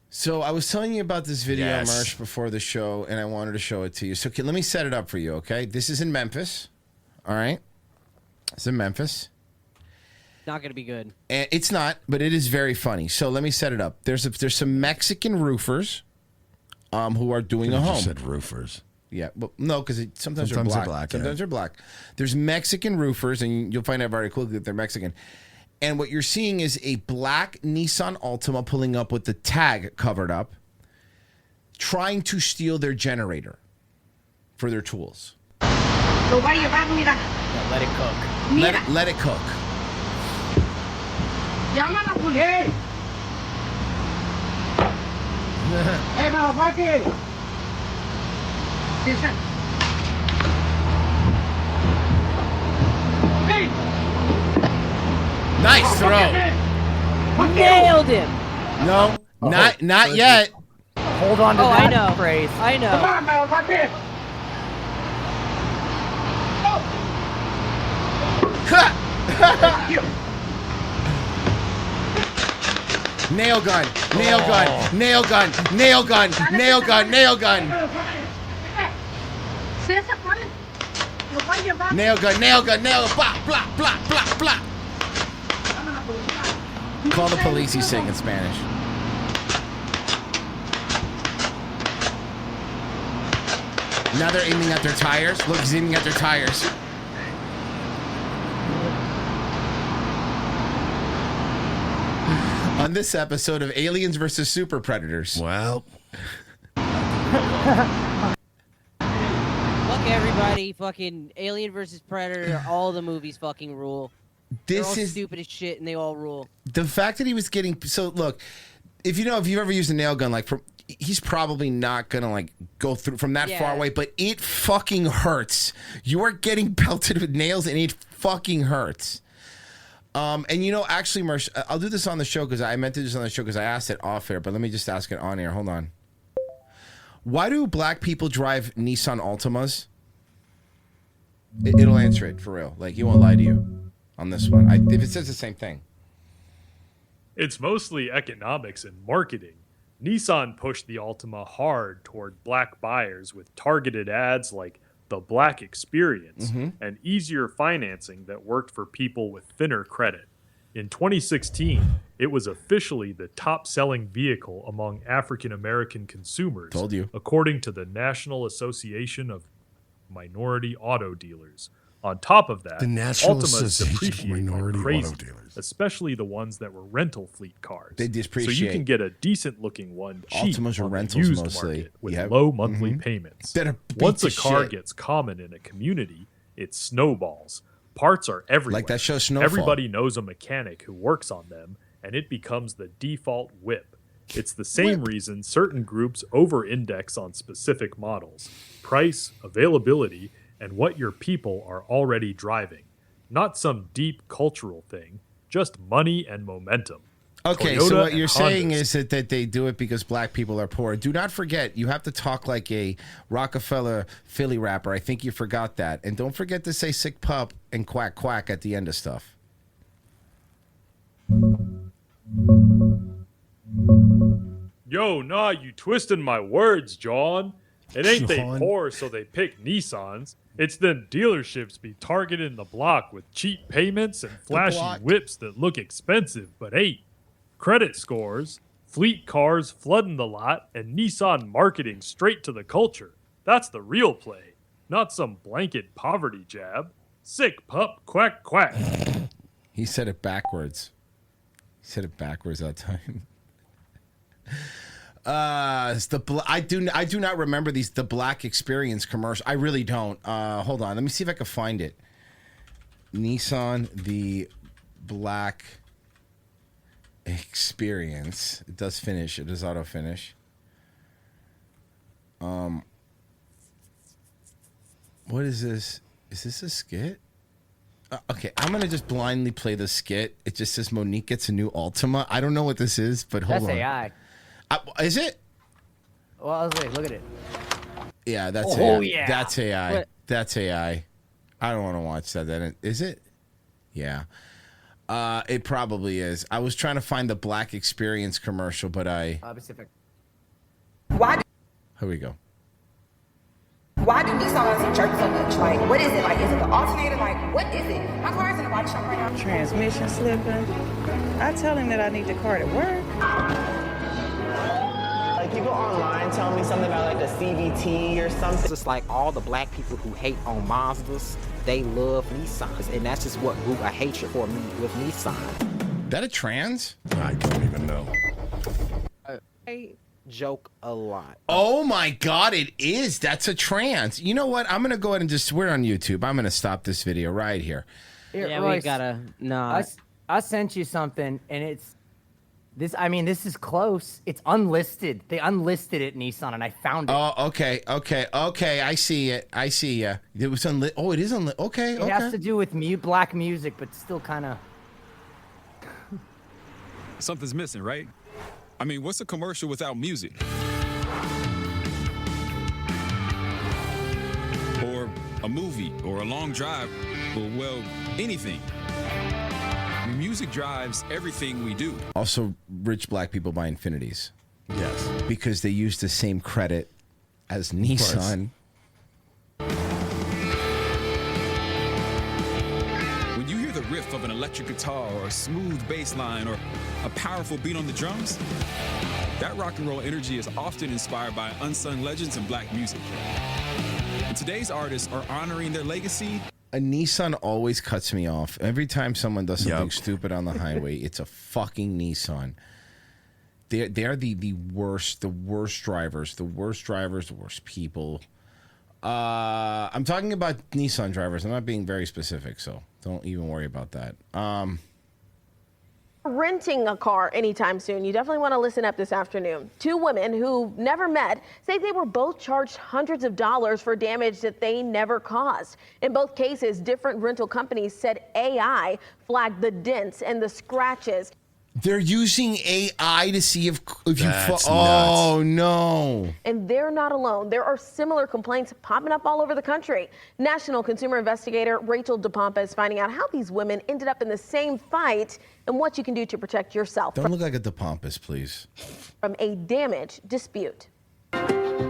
So I was telling you about this video, Mersh, before the show, and I wanted to show it to you. So let me set it up for you, okay? This is in Memphis, all right? It's in Memphis. Not going to be good. And it's not, but it is very funny. So let me set it up. There's some Mexican roofers who are doing a home. You said roofers. Yeah, but no, because sometimes they're black. Sometimes they're black. There's Mexican roofers, and you'll find out very quickly that they're Mexican. And what you're seeing is a black Nissan Altima pulling up with the tag covered up, trying to steal their generator for their tools. Let it cook. Let it cook. Llama a la policía. Motherfucker. Nice throw. Nailed him. No, not yet. Hold on to that phrase. I know. Come on, motherfucker. Nail gun, nail gun, nail gun, nail gun, nail gun, nail gun. Nail gun, nail gun, nail gun, blah, blah, blah, blah, blah. Call the police, he's saying in Spanish. Now they're aiming at their tires. Look, he's aiming at their tires. On this episode of Aliens versus Super Predators. Well. Look, everybody, fucking Alien versus Predator, all the movies fucking rule. They're all stupid as shit, and they all rule. The fact that he was getting... So, look, if you've ever used a nail gun, he's probably not going to, go through from that far away, but it fucking hurts. You are getting pelted with nails, and it fucking hurts. And actually, Mersh, I'll do this on the show because I meant to do this on the show because I asked it off air, but let me just ask it on air. Hold on. Why do black people drive Nissan Altimas? It'll answer it for real. Like, he won't lie to you on this one. If it says the same thing. It's mostly economics and marketing. Nissan pushed the Altima hard toward black buyers with targeted ads like the Black Experience and easier financing that worked for people with thinner credit. In 2016, it was officially the top-selling vehicle among African American consumers, Told you. according to the National Association of Minority Auto Dealers. On top of that, The National Altimas Association of depreciate like Minority crazy, Auto Dealers. especially the ones that were rental fleet cars. They So you depreciate. can get a decent-looking one cheap Altimas are on the rentals used mostly. market with Yeah. low monthly payments. That are Once a beat to car shit. gets common in a community, it snowballs. Parts are everywhere. Like that show Snowfall. Everybody knows a mechanic who works on them, and it becomes the default whip. It's the same reason certain groups over-index on specific models: price, availability, and what your people are already driving. Not some deep cultural thing, just money and momentum. Okay, Toyota so what and you're saying Hondas. is that they do it because black people are poor. Do not forget, you have to talk like a Rockefeller Philly rapper. I think you forgot that. And don't forget to say sick pup and quack quack at the end of stuff. Yo, nah, you twisting my words, John. It ain't they John. poor so they pick Nissans. It's them dealerships be targeting the block with cheap payments and flashy block. whips that look expensive but ain't. Credit scores, fleet cars flooding the lot, and Nissan marketing straight to the culture. That's the real play, not some blanket poverty jab. Sick pup, quack, quack. He said it backwards. He said it backwards that time. It's I do not remember the Black Experience commercial. I really don't. Hold on, let me see if I can find it. Nissan the Black Experience. It does finish. It does auto finish. What is this? Is this a skit? Okay, I'm gonna just blindly play the skit. It just says Monique gets a new Altima. I don't know what this is, but hold That's on. AI. Is it? Well, I was like, look at it. Yeah, that's Oh, AI. yeah. That's AI. What? That's AI. I don't want to watch that. Then is it? Yeah. It probably is. I was trying to find the Black Experience commercial, but Pacific. Why here we go. do Nissans jerk so much? Like, what is it? Like, is it the alternator? Like, what is it? My car is in a body shop right now. Transmission slipping. I tell him that I need the car to work. Like, people online tell me something about like the CVT or something. It's like all the black people who hate on Mazdas, they love Nissans, and that's just what grew a hatred for me with Nissan. That a trans? I don't even know. I joke a lot. Oh my God, it is. That's a trans. You know what? I'm gonna go ahead and just we're on YouTube. I'm gonna stop this video right here. Here, Yeah, Royce, we gotta not. I sent you something, and it's this. I mean, this is close. It's unlisted. They unlisted it, Nissan, and I found it. Oh, okay. I see it. I see ya. It was unlit. Oh, it is unlit. Okay, It okay. has to do with black music, but still kind of. Something's missing, right? I mean, what's a commercial without music? Or a movie, or a long drive, or, well, anything. Music drives everything we do. Also, rich black people buy Infinities. Yes. Because they use the same credit as Nissan. When you hear the riff of an electric guitar, or a smooth bass line, or a powerful beat on the drums, that rock and roll energy is often inspired by unsung legends in black music. And today's artists are honoring their legacy. A Nissan always cuts me off. Every time someone does something stupid on the highway, it's a fucking Nissan. They're the worst drivers, the worst people. I'm talking about Nissan drivers. I'm not being very specific, so don't even worry about that. renting a car anytime soon, you definitely want to listen up this afternoon. Two women who never met say they were both charged hundreds of dollars for damage that they never caused. In both cases, different rental companies said AI flagged the dents and the scratches. They're using AI to see if you. That's Oh no! And they're not alone. There are similar complaints popping up all over the country. National consumer investigator Rachel DePompa is finding out how these women ended up in the same fight and what you can do to protect yourself Don't look like a DePompas, please. from a damage dispute.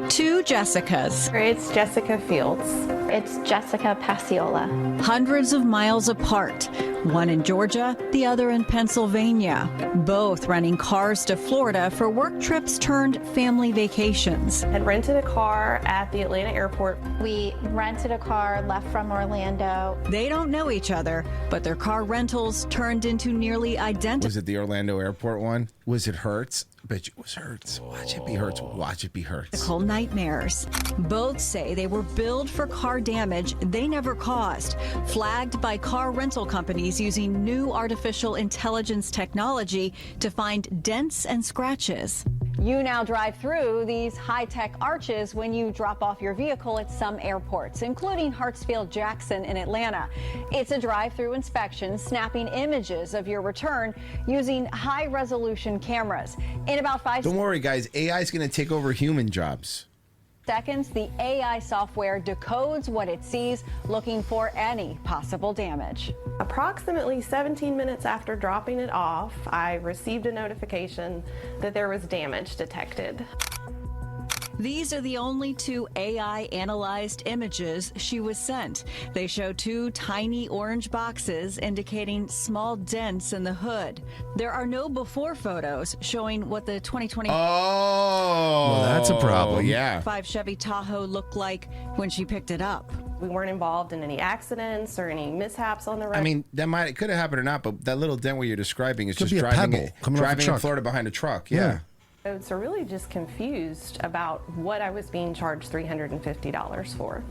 Two Jessicas. It's Jessica Fields. It's Jessica Passiola. Hundreds of miles apart. One in Georgia, the other in Pennsylvania. Both renting cars to Florida for work trips turned family vacations. Had rented a car at the Atlanta airport. We rented a car, left from Orlando. They don't know each other, but their car rentals turned into nearly identical. Was it the Orlando airport one? Was it Hertz? I bet you it was Hertz. Watch it be Hertz. Watch it be Hertz. Nightmares. Both say they were billed for car damage they never caused, flagged by car rental companies using new artificial intelligence technology to find dents and scratches. You now drive through these high-tech arches when you drop off your vehicle at some airports, including Hartsfield-Jackson in Atlanta. It's a drive-through inspection, snapping images of your return using high-resolution cameras. In about 5 Don't worry, guys. AI is going to take over human jobs. seconds, the AI software decodes what it sees, looking for any possible damage. Approximately 17 minutes after dropping it off, I received a notification that there was damage detected. These are the only two AI-analyzed images she was sent. They show two tiny orange boxes indicating small dents in the hood. There are no before photos showing what the 2020 well, that's a problem. Yeah. 5 Chevy Tahoe looked like when she picked it up. We weren't involved in any accidents or any mishaps on the road. I mean, it could have happened or not, but that little dent where you're describing is Could just be a driving pebble coming off a in truck. Florida behind a truck. Yeah. So really just confused about what I was being charged $350 for.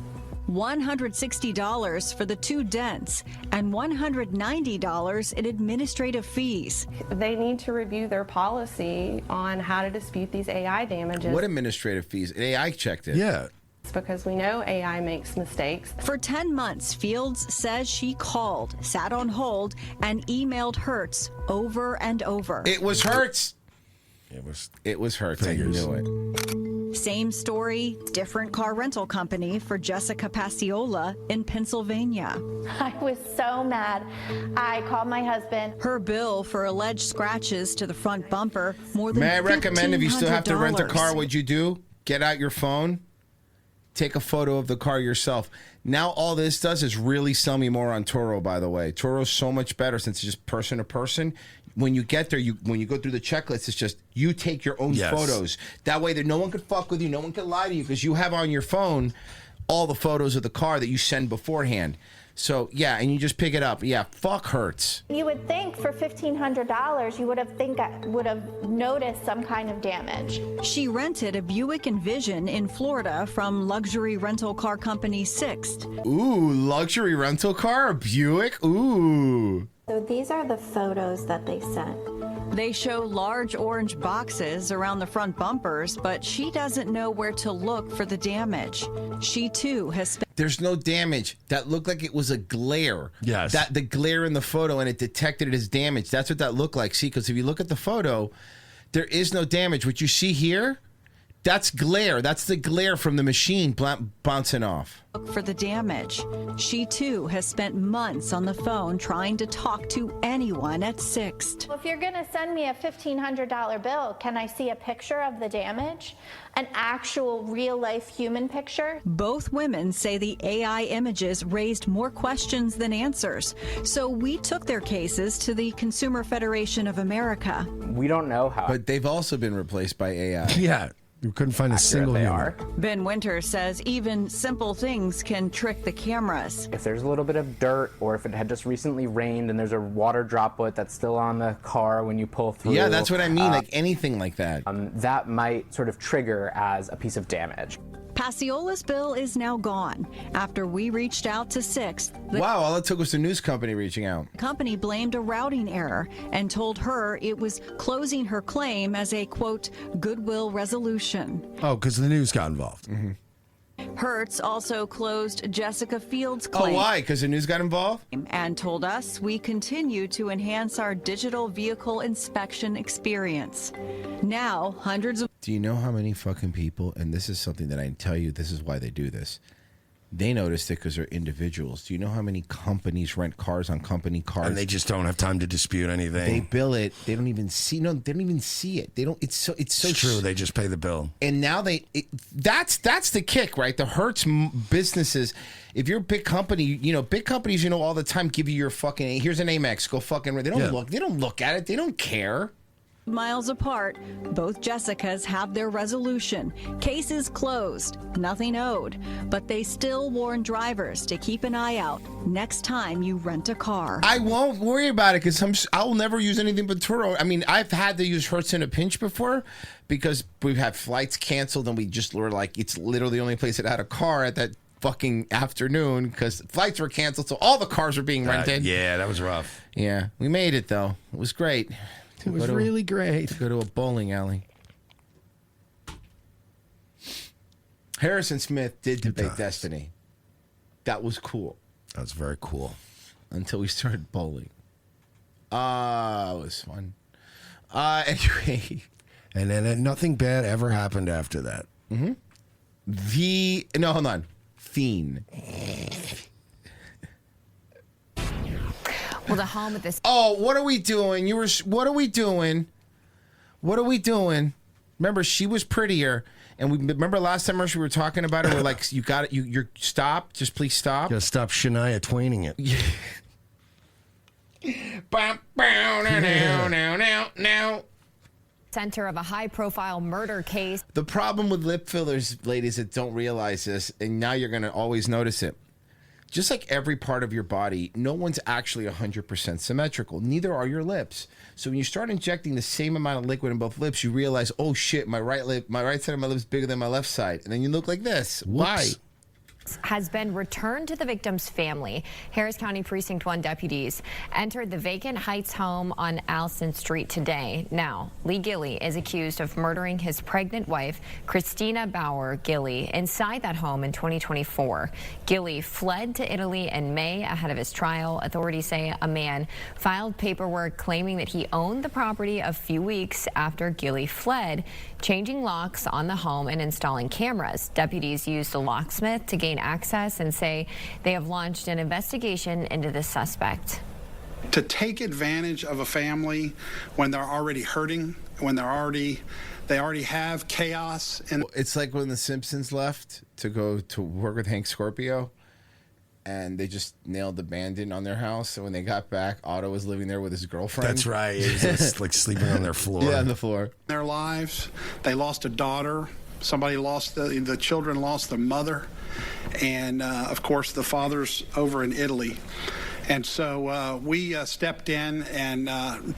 $160 for the two dents and $190 in administrative fees. They need to review their policy on how to dispute these AI damages. What administrative fees? AI checked it. Yeah. It's because we know AI makes mistakes. For 10 months, Fields says she called, sat on hold, and emailed Hertz over and over. It was Hertz. It was Hertz. I knew it. Same story, different car rental company for Jessica Passiola in Pennsylvania. I was so mad. I called my husband. Her bill for alleged scratches to the front bumper, more than May I recommend if you still have to rent a $1,500. car, what you do? Get out your phone, take a photo of the car yourself. Now all this does is really sell me more on Turo, by the way. Turo's so much better since it's just person to person. When you get there, when you go through the checklist, it's just you take your own photos. That way that no one could fuck with you, no one could lie to you, because you have on your phone all the photos of the car that you send beforehand. So, yeah, and you just pick it up. Yeah, fuck Hertz. You would think for $1,500 you would have noticed some kind of damage. She rented a Buick Envision in Florida from luxury rental car company Sixt. Ooh, luxury rental car? A Buick? Ooh. So these are the photos that they sent. They show large orange boxes around the front bumpers, but she doesn't know where to look for the damage. She, too, has spent... There's no damage. That looked like it was a glare. Yes. The glare in the photo, and it detected it as damage. That's what that looked like. See, because if you look at the photo, there is no damage. What you see here, that's glare. That's the glare from the machine bouncing off. Look for the damage. She, too, has spent months on the phone trying to talk to anyone at Sixt. Well, if you're going to send me a $1,500 bill, can I see a picture of the damage? An actual real-life human picture? Both women say the AI images raised more questions than answers. So we took their cases to the Consumer Federation of America. We don't know how. But they've also been replaced by AI. Yeah. You couldn't find a single human. Ben Winter says even simple things can trick the cameras. If there's a little bit of dirt, or if it had just recently rained and there's a water droplet that's still on the car when you pull through. Yeah, that's what I mean, like anything like that. That might sort of trigger as a piece of damage. Paciola's bill is now gone. After we reached out to Sixth, the Wow, all it took was the news company reaching out. company blamed a routing error and told her it was closing her claim as a, quote, goodwill resolution. Oh, because the news got involved. Hertz also closed Jessica Fields' Oh, claim. why? Because the news got involved? And told us we continue to enhance our digital vehicle inspection experience. Now, hundreds of Do you know how many fucking people, and this is something that I tell you, this is why they do this. They noticed it because they're individuals. Do you know how many companies rent cars on company cars? And they just don't have time to dispute anything. They bill it. They don't even see. No, they don't even see it. They don't. It's so. It's true. They just pay the bill. And now that's the kick, right? The Hertz businesses. If you're a big company, big companies, all the time give you your fucking. Here's an Amex. Go fucking. They don't look. They don't look at it. They don't care. miles apart, both Jessicas have their resolution. Cases closed, nothing owed, but they still warn drivers to keep an eye out next time you rent a car. I won't worry about it because I'll never use anything but Turo. I mean, I've had to use Hertz in a pinch before because we've had flights canceled and we just were like, it's literally the only place that had a car at that fucking afternoon because flights were canceled, so all the cars were being rented. Yeah, that was rough. Yeah, we made it though. It was great. It was really great. To go to a bowling alley. Harrison Smith did debate Destiny. That was cool. That was very cool. Until we started bowling. It was fun. Anyway. And then nothing bad ever happened after that. Mm-hmm. No, hold on. Fiend. Well, the home with this. Oh, what are we doing? What are we doing? What are we doing? Remember, she was prettier. And we remember last time we were talking about it. We're like, you got it. You're stop. Just please stop. Gotta stop Shania Twaining it. Now. Center of a high-profile murder case. The problem with lip fillers, ladies, that don't realize this, and now you're going to always notice it. Just like every part of your body, no one's actually 100% symmetrical. Neither are your lips. So when you start injecting the same amount of liquid in both lips, you realize, oh shit, my right side of my lip is bigger than my left side, and then you look like this. Whoops. Why? Has been returned to the victim's family. Harris County Precinct 1 deputies entered the vacant Heights home on Allison Street today. Now, Lee Gilley is accused of murdering his pregnant wife, Christina Bauer Gilley, inside that home in 2024. Gilley fled to Italy in May ahead of his trial. Authorities say a man filed paperwork claiming that he owned the property a few weeks after Gilley fled, changing locks on the home and installing cameras. Deputies used a locksmith to gain access and say they have launched an investigation into the suspect. To take advantage of a family when they're already hurting, when they already have chaos. And it's like when the Simpsons left to go to work with Hank Scorpio and they just nailed the bandit on their house. And when they got back, Otto was living there with his girlfriend. That's right. He was just, like sleeping on their floor. Yeah, on the floor. Their lives, they lost a daughter. Somebody lost the children lost their mother. And, of course, the father's over in Italy. And so we stepped in and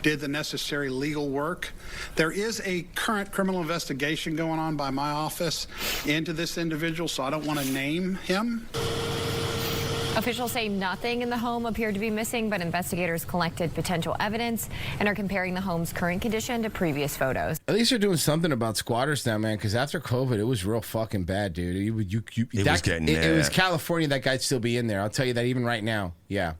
did the necessary legal work. There is a current criminal investigation going on by my office into this individual, so I don't want to name him. Officials say nothing in the home appeared to be missing, but investigators collected potential evidence and are comparing the home's current condition to previous photos. At least they're doing something about squatters now, man, because after COVID, it was real fucking bad, dude. It was California, that guy'd still be in there. I'll tell you that even right now. Yeah.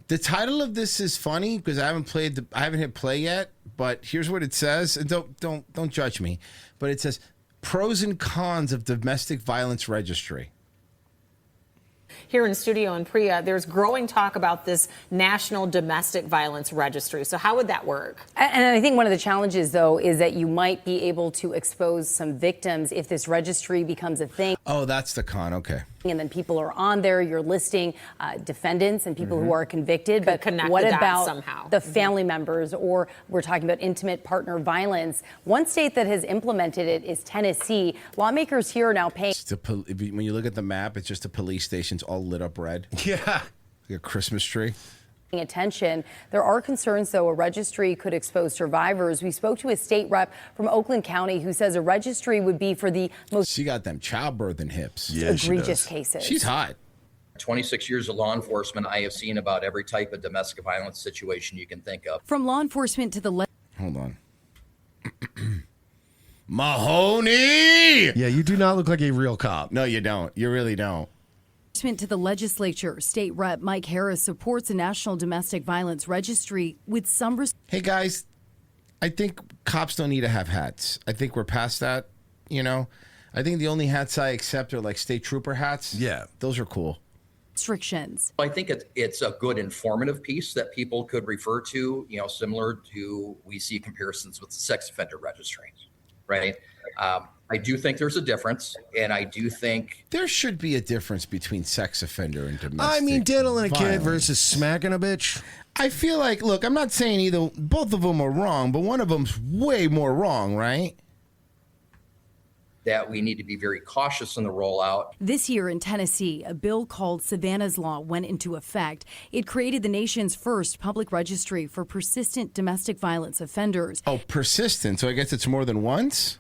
The title of this is funny because I haven't hit play yet, but here's what it says. And don't judge me, but it says pros and cons of domestic violence registry. Here in studio in Priya, there's growing talk about this national domestic violence registry. So how would that work? And I think one of the challenges, though, is that you might be able to expose some victims if this registry becomes a thing. Oh, that's the con. Okay. And then people are on there. You're listing defendants and people who are convicted. But what about the family members, or we're talking about intimate partner violence? One state that has implemented it is Tennessee. Lawmakers here are now paying. When you look at the map, it's just the police stations all lit up red. Yeah. Like a Christmas tree. attention. There are concerns, though, a registry could expose survivors. We spoke to a state rep from Oakland County who says a registry would be for the most She got them childbirthing hips. egregious cases. She's hot. 26 years of law enforcement, I have seen about every type of domestic violence situation you can think of. From law enforcement to the Hold on. Mahoney! Yeah, you do not look like a real cop. No, you don't. You really don't. to the legislature, State Rep Mike Harris supports a national domestic violence registry with some. Hey guys, I think cops don't need to have hats. I think we're past that. You know, I think the only hats I accept are like state trooper hats. Yeah, those are cool. Restrictions. I think it's a good informative piece that people could refer to, you know, similar to we see comparisons with the sex offender registry, right? I do think there's a difference, and I do think there should be a difference between sex offender and domestic. I mean, diddling a kid violence versus smacking a bitch. I feel like, look, I'm not saying both of them are wrong, but one of them's way more wrong, right? that we need to be very cautious in the rollout. This year in Tennessee, a bill called Savannah's Law went into effect. It created the nation's first public registry for persistent domestic violence offenders. Oh, persistent. So I guess it's more than once?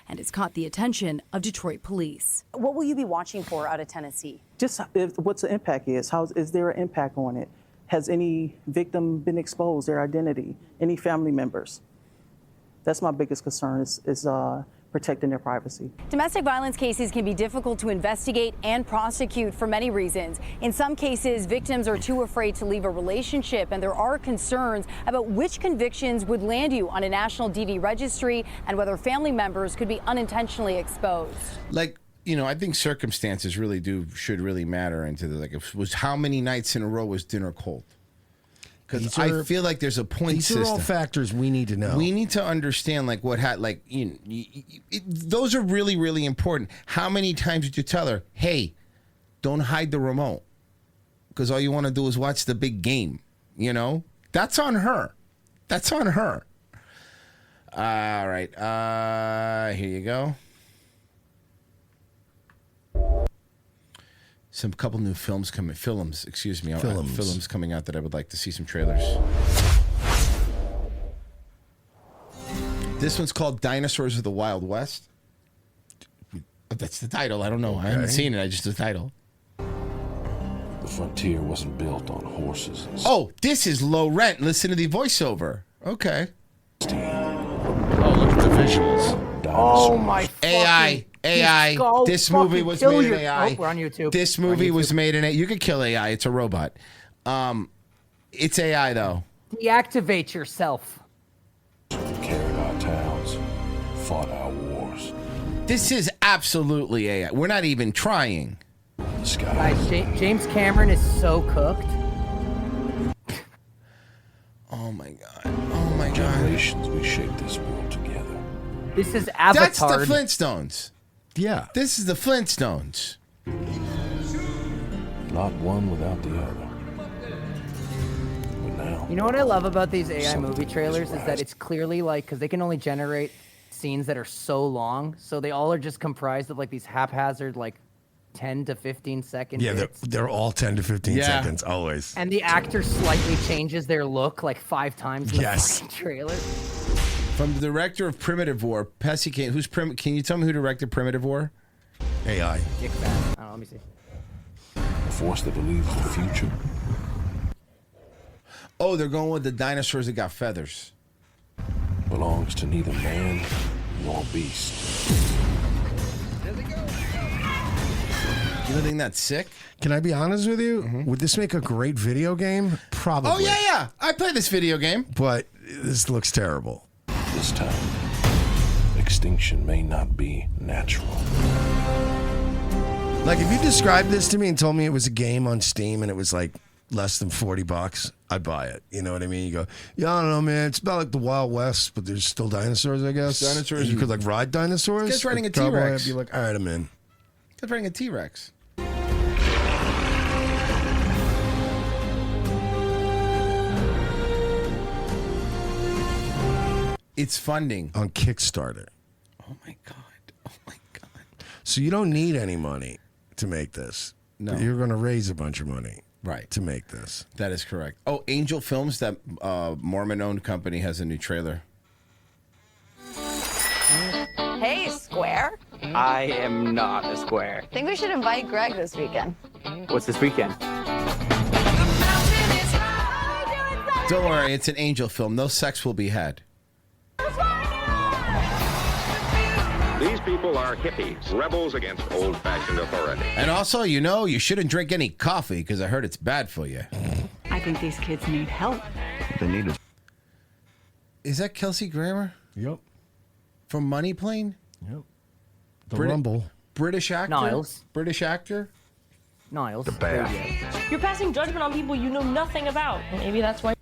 And it's caught the attention of Detroit police. What will you be watching for out of Tennessee? Just what's the impact is. Is there an impact on it? Has any victim been exposed, their identity, any family members? That's my biggest concern is protecting their privacy. Domestic violence cases can be difficult to investigate and prosecute for many reasons. In some cases, victims are too afraid to leave a relationship, and there are concerns about which convictions would land you on a national DV registry and whether family members could be unintentionally exposed. Like, you know, I think circumstances should really matter into the, like, it was how many nights in a row was dinner cold? Because I feel like there's a point system. These are all factors we need to know. We need to understand, like, those are really, really important. How many times did you tell her, hey, don't hide the remote? Because all you want to do is watch the big game, you know? That's on her. That's on her. All right. Here you go. Some couple new films coming out that I would like to see some trailers. This one's called Dinosaurs of the Wild West. That's the title. I don't know. Okay. I haven't seen it. I just the title. The frontier wasn't built on horses. Oh, this is low rent. Listen to the voiceover. Okay. Oh, look at the visuals. Dinosaurs. Oh my AI. This movie was made in AI. Oh, we're on YouTube. This movie was made in AI. You could kill AI. It's a robot. It's AI though. Deactivate yourself. Carried our towns, fought our wars. This is absolutely AI. We're not even trying. Guys, James Cameron is so cooked. Oh my god. Oh my god. Generations we shaped this world together. This is Avatar. That's the Flintstones. Yeah. This is the Flintstones. Not one without the other. But now. You know what I love about these AI movie trailers is that it's clearly like, because they can only generate scenes that are so long, so they all are just comprised of like these haphazard like 10 to 15 second bits. They're all 10 to 15 seconds, always. And the actor slightly changes their look like 5 times in the fucking trailer. From the director of Primitive War, Pessy, can you tell me who directed Primitive War? AI. Dick Bad. Let me see. A force that believes the future. Oh, they're going with the dinosaurs that got feathers. Belongs to neither man nor beast. You don't think that's sick? Can I be honest with you? Mm-hmm. Would this make a great video game? Probably. Oh, yeah. I play this video game. But this looks terrible. This time, extinction may not be natural. Like, if you described this to me and told me it was a game on Steam and it was like less than $40, I'd buy it. You know what I mean? You go, yeah, I don't know, man. It's about like the Wild West, but there's still dinosaurs, I guess. Dinosaurs. And you could like ride dinosaurs. Just riding a T-Rex. I'd be like, all right, I'm in. Just riding a T-Rex. It's funding on Kickstarter. Oh my god! Oh my god! So you don't need any money to make this. No, you're going to raise a bunch of money. right to make this. That is correct. Oh, Angel Films, that Mormon-owned company, has a new trailer. Hey, Square. I am not a square. Think we should invite Greg this weekend. What's this weekend? Don't worry, it's an Angel film. No sex will be had. These people are hippies, rebels against old-fashioned authority. And also, you shouldn't drink any coffee because I heard it's bad for you. I think these kids need help. They need it. Is that Kelsey Grammer? Yep. From Money Plane? Yep. The Rumble. British actor? Niles. British actor? Niles. The bear. You're passing judgment on people you know nothing about. Maybe that's why.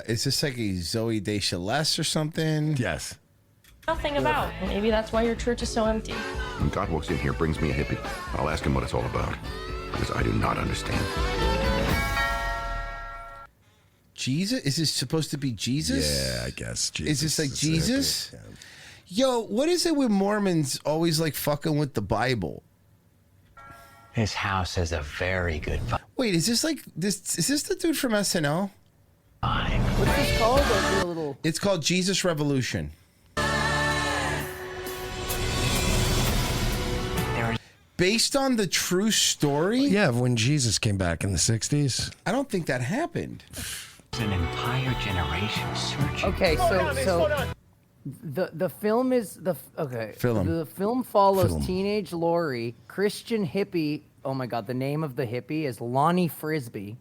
Is this like a Zoe Deschanel or something? Yes. Nothing about. Maybe that's why your church is so empty. When God walks in here, brings me a hippie, I'll ask him what it's all about. Because I do not understand. Jesus? Is this supposed to be Jesus? Yeah, I guess. Jesus is this like is Jesus? hippie, Yo, what is it with Mormons always like fucking with the Bible? His house has a very good vibe. Wait, is this like this? Is this the dude from SNL? What's this called? A little... It's called Jesus Revolution. Based on the true story? Yeah, when Jesus came back in the 60s. I don't think that happened. An entire generation searching. Okay, so the film is Film. The film follows Film. teenage Lori, Christian hippie. Oh my God, the name of the hippie is Lonnie Frisbee,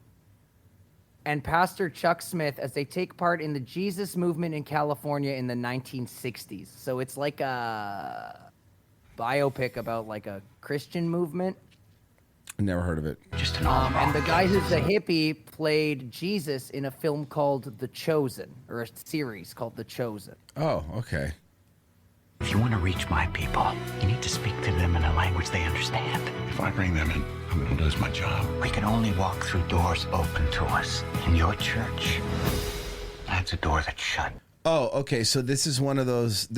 and Pastor Chuck Smith as they take part in the Jesus movement in California in the 1960s. So it's like a biopic about like a Christian movement. Never heard of it. Just an And the guy who's the hippie played Jesus in a film called The Chosen, or a series called The Chosen. Oh, okay. If you want to reach my people, you need to speak to them in a language they understand. If I bring them in, I'm going to lose my job. We can only walk through doors open to us. In your church, that's a door that's shut. Oh, okay. So this is one of those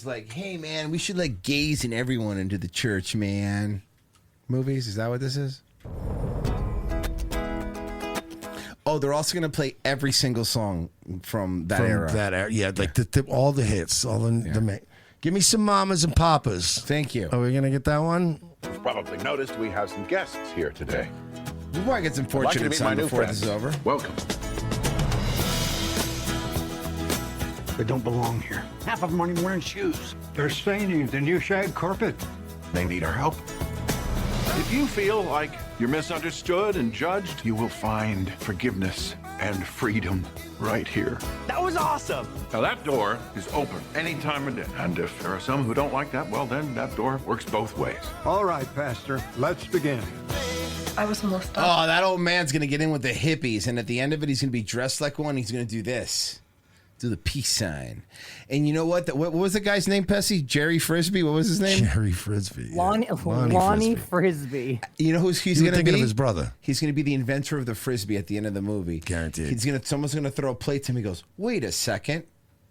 like, hey man, we should like gaze in everyone into the church, man. Movies? Is that what this is? Oh, they're also going to play every single song from that era. Yeah, like all the hits, all the give me some mamas and papas. Thank you. Are we gonna get that one? You've probably noticed we have some guests here today. We'll probably get some I'd like you to fortunate meet my son new before friends. this is over. Welcome. They don't belong here. Half of them aren't even wearing shoes. They're staining the new shag carpet. They need our help. If you feel like you're misunderstood and judged, you will find forgiveness and freedom right here. That was awesome. Now that door is open any time of day. And if there are some who don't like that, well then that door works both ways. All right, Pastor, let's begin. I was molested. Oh, that old man's going to get in with the hippies, and at the end of it, he's going to be dressed like one. He's going to do this. Do the peace sign. And you know what? What was the guy's name, Pessy? Jerry Frisbee? What was his name? Jerry Frisbee. Lonnie Frisbee. You know who he's You were going to thinking be? of his brother. He's going to be the inventor of the Frisbee at the end of the movie. Guaranteed. Someone's going to throw a plate to him. He goes, wait a second.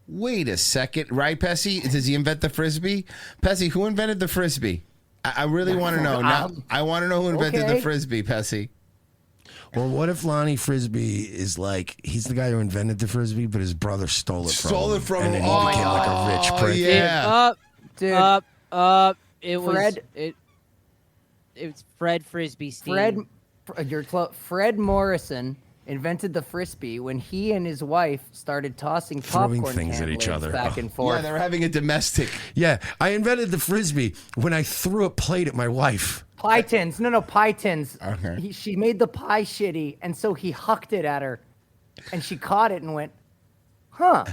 Right, Pessy? Does he invent the Frisbee? Pessy, who invented the Frisbee? I really want to know. Now, I want to know who invented the Frisbee, Pessy. Well, what if Lonnie Frisbee is like, he's the guy who invented the Frisbee, but his brother stole it from him. And then he became like a rich prick. Yeah. It Fred- was it's Fred Frisbee. Fred Morrison invented the Frisbee when he and his wife started tossing Throwing popcorn things can at each lids other. back Oh. and forth. Yeah, they were having a domestic. Yeah, I invented the Frisbee when I threw a plate at my wife. Pie tins. No, pie tins. Okay. She made the pie shitty, and so he hucked it at her, and she caught it and went, huh.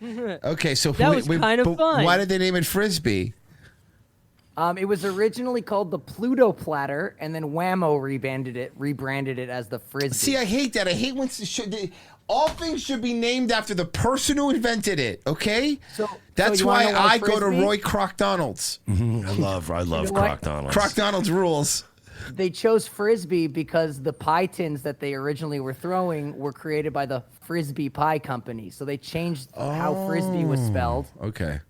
Okay, so That was kind of but fun. why did they name it Frisbee? It was originally called the Pluto Platter, and then Whammo rebranded it as the Frisbee. See, I hate that. I hate when all things should be named after the person who invented it. Okay, that's you wanna why know why I go to Frisbee? Roy Croc Donald's. I love Croc Donald's. Croc Donald's rules. They chose Frisbee because the pie tins that they originally were throwing were created by the Frisbee Pie Company. So they changed how Frisbee was spelled, Okay,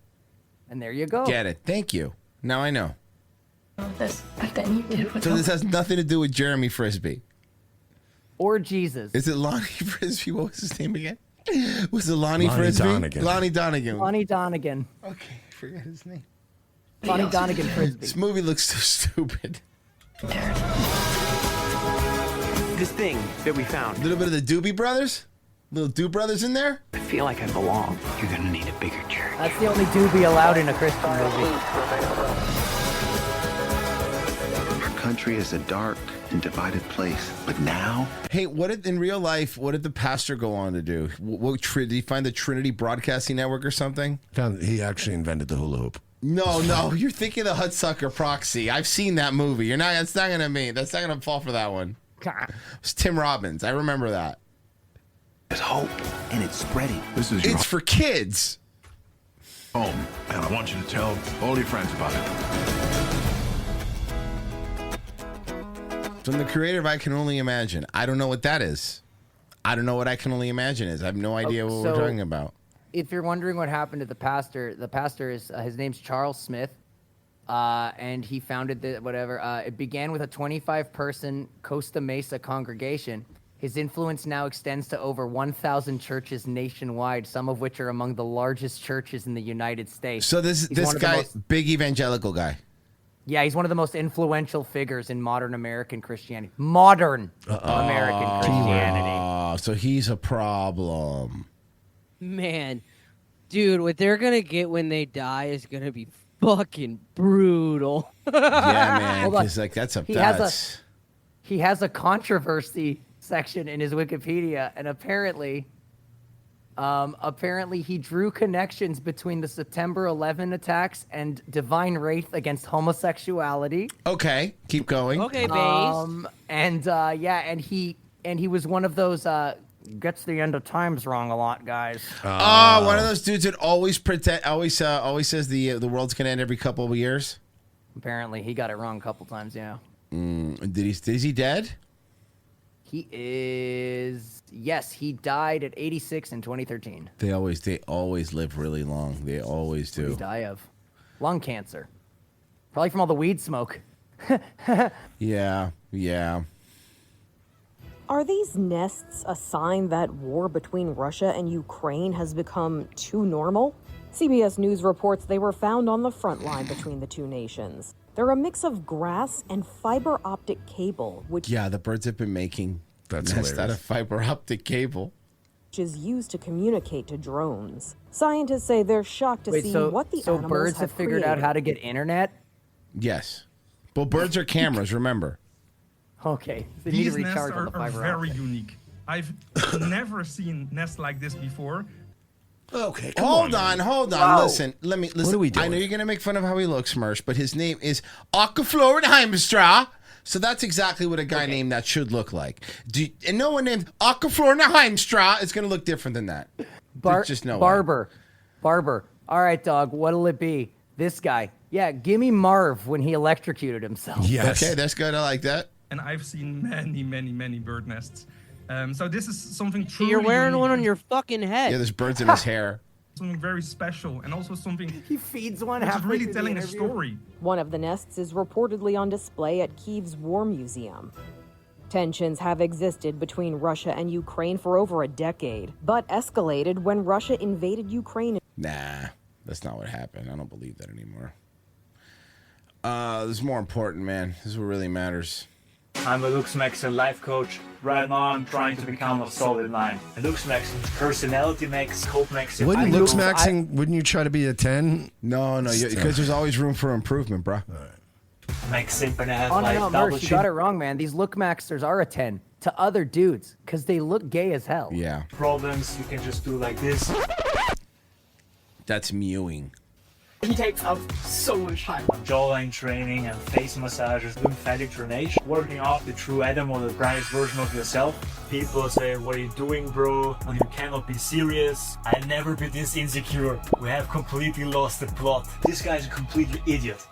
and there you go. get it. Thank you. Now I know. This, but then you did with So this has nothing to do with Jeremy Frisbee. Or Jesus. Is it Lonnie Frisbee? What was his name again? Was it Lonnie Lonnie Frisbee? Donegan. Lonnie Donegan. Lonnie Donegan. Okay, forget his name. Lonnie Donegan Frisbee. This movie looks so stupid. This thing that we found. A little bit of the Doobie Brothers? Little Doobie Brothers in there? I feel like I belong. You're gonna need a bigger church. That's the only doobie allowed in a Christian movie. Our country is a dark and divided place, but now Hey, in real life, what did the pastor go on to do? Did he find the Trinity Broadcasting Network or something? He actually invented the hula hoop. No, you're thinking the Hudsucker Proxy. I've seen that movie. That's not gonna fall for that one. It's Tim Robbins. I remember that. there's hope, and it's spreading. This is your It's for kids. home, and I want you to tell all your friends about it. From the creator of I Can Only Imagine. I don't know what that is. I don't know what I Can Only Imagine is. I have no idea what we're talking about. If you're wondering what happened to the pastor is his name's Charles Smith, and he founded it began with a 25-person Costa Mesa congregation. His influence now extends to over 1,000 churches nationwide, some of which are among the largest churches in the United States. So this guy, big evangelical guy. Yeah, he's one of the most influential figures in modern American Christianity. Modern American Christianity. So he's a problem. Man, dude, what they're gonna get when they die is gonna be fucking brutal. Yeah, man. Because he has a controversy section in his Wikipedia, and apparently he drew connections between the September 11 attacks and divine wrath against homosexuality. Okay, keep going. Okay, base. And he was one of those gets the end of times wrong a lot, guys. One of those dudes that always says the world's gonna end every couple of years. Apparently, he got it wrong a couple times. Yeah. Is he dead? He is. Yes, he died at 86 in 2013. They always live really long. They always do. What did he die of? Lung cancer. Probably from all the weed smoke. Yeah. Are these nests a sign that war between Russia and Ukraine has become too normal? CBS News reports they were found on the front line between the two nations. They're a mix of grass and fiber optic cable, which the birds have been making nests out of fiber optic cable, which is used to communicate to drones. Scientists say they're shocked to see what the animals birds have figured out how to get internet? Yes. Well, birds are cameras, remember. Okay. They These need to nests recharge on the are fiber very optic. unique. I've never seen nests like this before. Okay, hold on. Wow. Listen. Let me listen. What are we doing? I know you're gonna make fun of how he looks, Mersh, but his name is Akaflorenheimstra. So that's exactly what a guy named that should look like. And no one named Akaflorenheimstra is gonna look different than that. There's just no way. Barber. All right, dog. What'll it be? This guy. Yeah, gimme Marv when he electrocuted himself. Yes. Okay, that's good. I like that. And I've seen many bird nests. So this is something truly You're wearing unique one on and your fucking head. Yeah, there's birds in his hair. something very special, and also something he feeds one which is halfway really through the telling a interview. story. One of the nests is reportedly on display at Kyiv's War Museum. Tensions have existed between Russia and Ukraine for over a decade, but escalated when Russia invaded Ukraine. Nah, that's not what happened. I don't believe that anymore. This is more important, man. This is what really matters. I'm a Lux Maxon life coach. Right now I'm trying to become a solid 9. Lux Maxon personality max, hope maxing. Wouldn't looks maxing? Wouldn't you try to be a 10? No, because there's always room for improvement, bro. Maxing, and I have Oh, like no, double Merch, you got it wrong, man. These look maxers are a 10 to other dudes because they look gay as hell. Yeah. problems. You can just do like this. That's mewing. He takes up so much time. Jawline training and face massages, lymphatic drainage, working off the true Adam or the brightest version of yourself. People say, what are you doing, bro? And you cannot be serious. I never be this insecure. We have completely lost the plot. This guy's a completely idiot.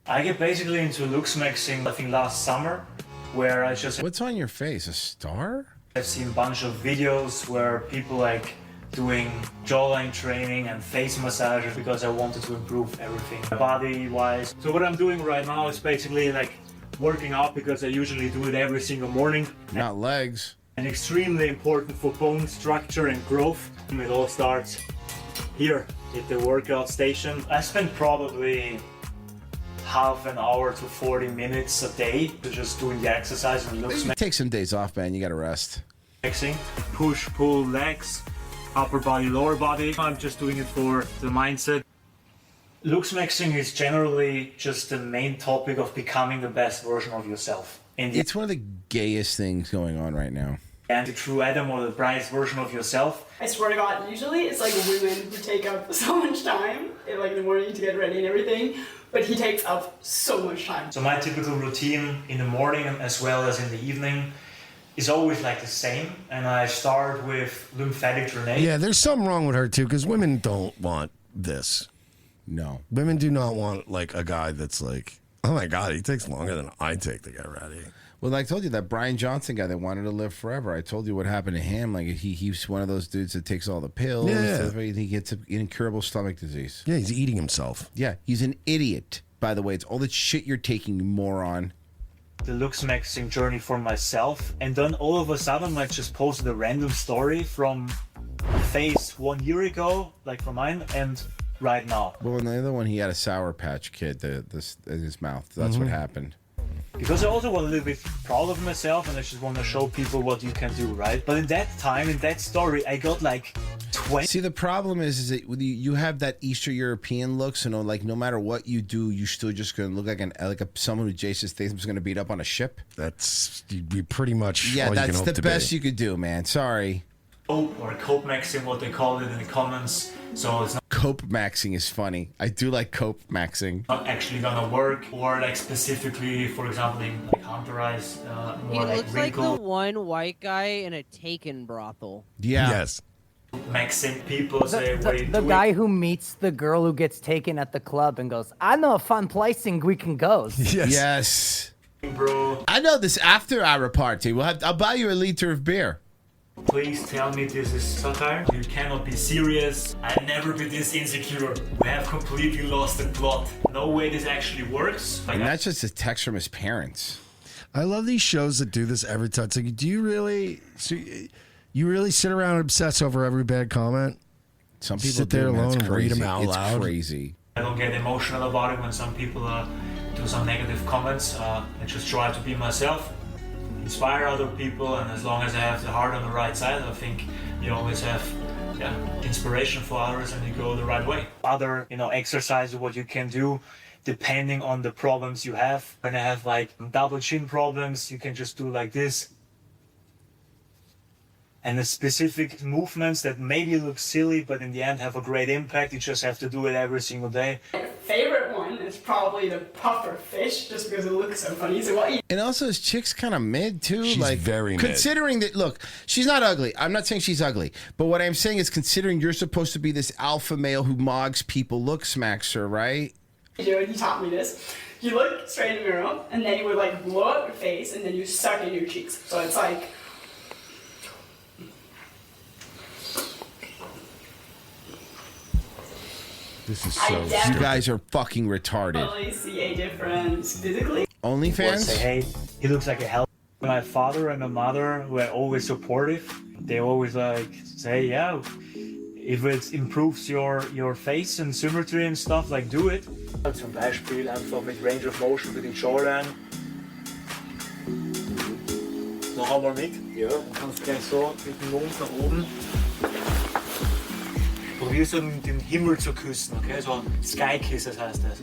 I get basically into looks maxing, I think last summer, where I just... What's on your face? A star? I've seen a bunch of videos where people like doing jawline training and face massages because I wanted to improve everything body-wise. So what I'm doing right now is basically like working out because I usually do it every single morning. Not legs. And extremely important for bone structure and growth. It all starts here at the workout station. I spend probably half an hour to 40 minutes a day to just doing the exercise and looks. Take some days off, man. You got to rest. Mixing, push, pull, legs, upper body, lower body. I'm just doing it for the mindset. Looks mixing is generally just the main topic of becoming the best version of yourself. It's one of the gayest things going on right now. And the true Adam or the brightest version of yourself. I swear to God, usually it's like women who take up so much time in like the morning to get ready and everything, but he takes up so much time. So my typical routine in the morning as well as in the evening is always like the same, and I start with lymphatic drainage. Yeah, there's something wrong with her too, because women don't want this. No. Women do not want like a guy that's like, oh my God, he takes longer than I take to get ready. Well, I told you, that Brian Johnson guy that wanted to live forever. I told you what happened to him. Like he's one of those dudes that takes all the pills. Yeah. He gets an incurable stomach disease. Yeah, he's eating himself. Yeah, he's an idiot. By the way, it's all the shit you're taking, you moron. The looks maxing journey for myself, and then all of a sudden I just posted a random story from face 1 year ago, like from mine, and right now. Well, in the other one, he had a Sour Patch Kid in his mouth. That's what happened. Because I also want a little bit proud of myself, and I just want to show people what you can do, right? But in that time, in that story, I got like 20. See, the problem is that you have that Eastern European look, so no matter what you do, you're still just going to look like someone who Jason Statham's going to beat up on a ship. You'd be pretty much all you can that's hope the to best be. you could do, man. Sorry. Or cope maxing, what they call it in the comments. So it's not Cope maxing is funny. I do like cope maxing. not actually gonna work, or like specifically, for example, in like Hunter Eyes, He more like looks like the wrinkle one white guy in a Taken brothel. Yeah. Yes. maxing. People say, what are you The doing? guy who meets the girl who gets taken at the club and goes, I know a fun place in we can go. Yes. Bro, I know this after hour party. I'll buy you a liter of beer. please tell me this is satire. You cannot be serious. I've never been this insecure. We have completely lost the plot. No way this actually works. And that's just a text from his parents. I love these shows that do this every time. It's like, do you really, you really sit around and obsess over every bad comment? Some people sit there do, man. alone It's and read them crazy. out It's loud. crazy. I don't get emotional about it when some people do some negative comments. I just try to be myself, inspire other people, and as long as I have the heart on the right side, I think you always have inspiration for others and you go the right way. Other exercises, what you can do depending on the problems you have. When I have like double chin problems, you can just do like this. And the specific movements that maybe look silly, but in the end have a great impact. You just have to do it every single day. My favorite one is probably the puffer fish, just because it looks so funny. So what you And also, his chick's kind of mid, too. She's like, very mid. Considering that, look, she's not ugly. I'm not saying she's ugly. But what I'm saying is, considering you're supposed to be this alpha male who mogs people, look smacks her, right? do, and he taught me this. You look straight in the mirror, and then you would like blow up your face, and then you suck in your cheeks. So it's like. This is I You guys are fucking retarded. definitely see a difference physically. OnlyFans? Say, hey, he looks like a hell. My father and my mother were always supportive. They always like say, yeah, if it improves your face and symmetry and stuff, like do it. Zum Beispiel einfach mit Range of Motion für die Jawline. Noch einmal mit. Ja. Und kannst gleich so mit dem Mund nach oben. Probier so den Himmel zu küssen, okay? So Sky Kisses heißt das.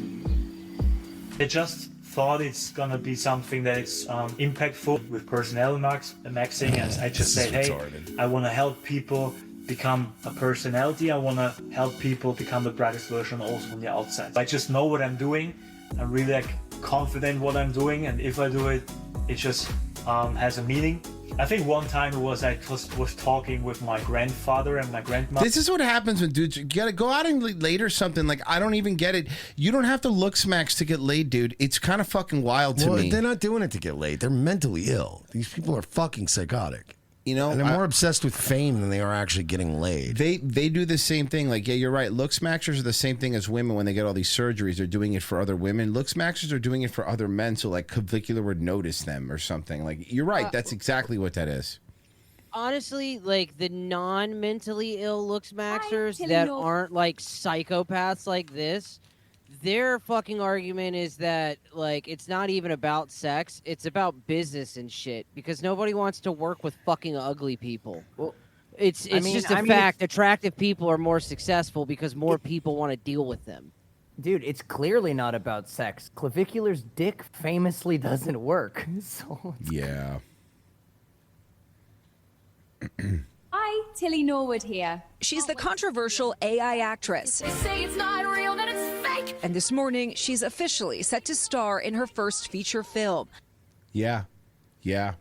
I just thought it's gonna be something that's impactful with personnel maxing, and I just said, hey, I want to help people become a personality. I want to help people become the brightest version also on the outside. I just know what I'm doing. I'm really like confident what I'm doing, and if I do it, it just has a meaning. I think one time it was I was talking with my grandfather and my grandmother. This is what happens when dudes, you gotta go out and late or something. Like, I don't even get it. You don't have to look smacks to get laid, dude. It's kind of fucking wild to me. They're not doing it to get laid. They're mentally ill. These people are fucking psychotic. You know, and they're more obsessed with fame than they are actually getting laid. They do the same thing. Like, yeah, you're right. Looks maxers are the same thing as women when they get all these surgeries. They're doing it for other women. Looks maxers are doing it for other men, so like Clavicular would notice them or something. Like, you're right. That's exactly what that is. Honestly, like the non-mentally ill looks maxers that aren't like psychopaths like this, their fucking argument is that like it's not even about sex, it's about business and shit because nobody wants to work with fucking ugly people. Well, it's just a fact. Attractive people are more successful because more people want to deal with them. Dude, it's clearly not about sex. Clavicular's dick famously doesn't work. So yeah. Hi, Tilly Norwood here. She's the controversial AI actress. They say it's not real, that it's fake. And this morning, she's officially set to star in her first feature film. Yeah. Yeah.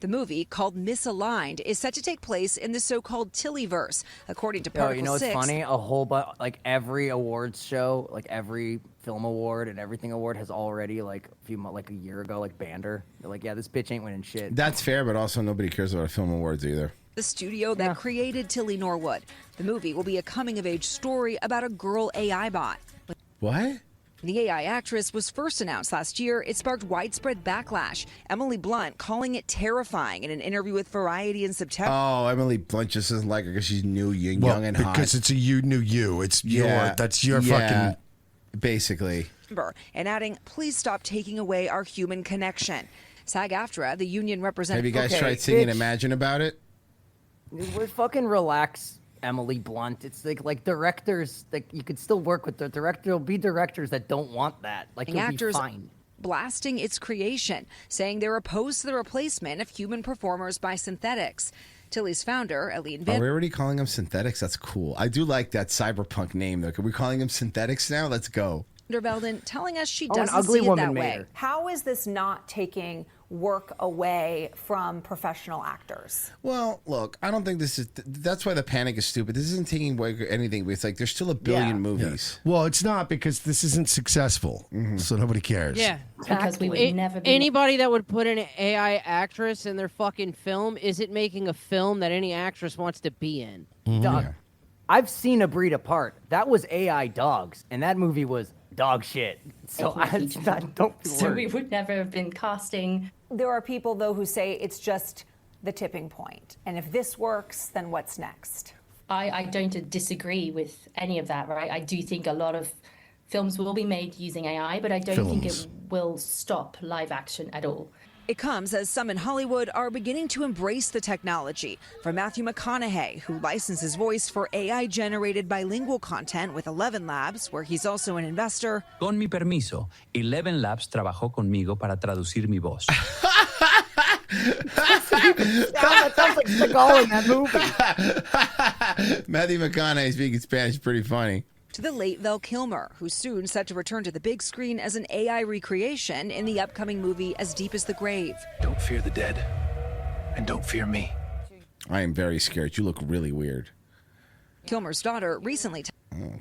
The movie, called Misaligned, is set to take place in the so-called Tillyverse, according to Particle 6. You know what's funny? A whole bunch, like every awards show, like every film award and everything award has already like a year ago, like banned her. They're like, yeah, this bitch ain't winning shit. That's fair, but also nobody cares about film awards either. The studio that created Tilly Norwood. The movie will be a coming-of-age story about a girl AI bot. What? The AI actress was first announced last year. It sparked widespread backlash. Emily Blunt calling it terrifying in an interview with Variety in September. Oh, Emily Blunt just doesn't like her because she's new, young, and hot. Because it's a new you. It's that's your fucking... Basically. And adding, please stop taking away our human connection. SAG-AFTRA, the union representative... Have you guys tried singing Imagine about it? We're fucking relax. Emily Blunt. It's like directors, like you could still work with the director. There'll be directors that don't want that. Like you'll actors be fine. Blasting its creation, saying they're opposed to the replacement of human performers by synthetics. Tilly's founder, Eileen Are we already calling them synthetics? That's cool. I do like that cyberpunk name though. Are we calling them synthetics now? Let's go. Vandervelden telling us she an doesn't ugly see it woman that made way. her. How is this not taking work away from professional actors? Well, look, I don't think this is. That's why the panic is stupid. This isn't taking away anything. But it's like there's still a billion movies. Well, it's not because this isn't successful, so nobody cares. Yeah, Because we would never be... Anybody that would put an AI actress in their fucking film isn't making a film that any actress wants to be in. Dog. Yeah. I've seen A Breed Apart. That was AI dogs, and that movie was dog shit. So don't be So worried. we would never have been casting. There are people, though, who say it's just the tipping point. And if this works, then what's next? I don't disagree with any of that, right? I do think a lot of films will be made using AI, but I don't think it will stop live action at all. It comes as some in Hollywood are beginning to embrace the technology. From Matthew McConaughey, who licensed his voice for AI-generated bilingual content with 11 Labs, where he's also an investor. Con mi permiso, 11 Labs trabajó conmigo para traducir mi voz. That sounds like Seagal in that movie. Matthew McConaughey speaking Spanish is pretty funny. To the late Val Kilmer, who's soon set to return to the big screen as an AI recreation in the upcoming movie As Deep as the Grave. Don't fear the dead, and don't fear me. I am very scared. You look really weird. Kilmer's daughter recently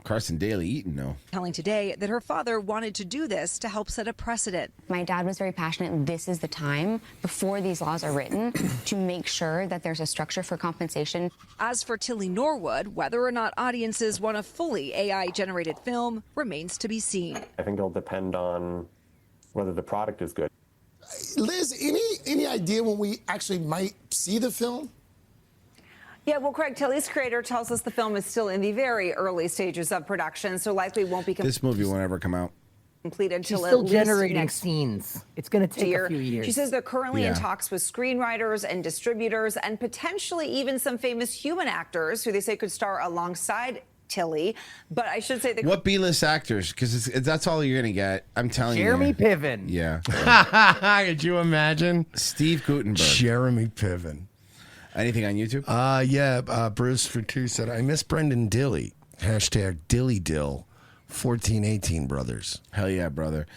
Carson Daly eating though. telling Today that her father wanted to do this to help set a precedent. My dad was very passionate. This is the time before these laws are written to make sure that there's a structure for compensation. As for Tilly Norwood, whether or not audiences want a fully AI-generated film remains to be seen. I think it'll depend on whether the product is good. Liz, any idea when we actually might see the film? Yeah, well, Craig, Tilly's creator tells us the film is still in the very early stages of production, so likely won't be This movie won't ever come out. complete until She's at still least generating next scenes. It's going to take year. a few years. She says they're currently in Yeah. talks with screenwriters and distributors and potentially even some famous human actors who they say could star alongside Tilly. But I should say What B-list actors? Because that's all you're gonna get. I'm telling Jeremy you. Piven. Yeah. Could you imagine? Steve Guttenberg. Jeremy Piven. Anything on YouTube? Yeah. Bruce for 2 said, I miss Brendan Dilly. #DillyDill. 1418 brothers. Hell yeah, brother.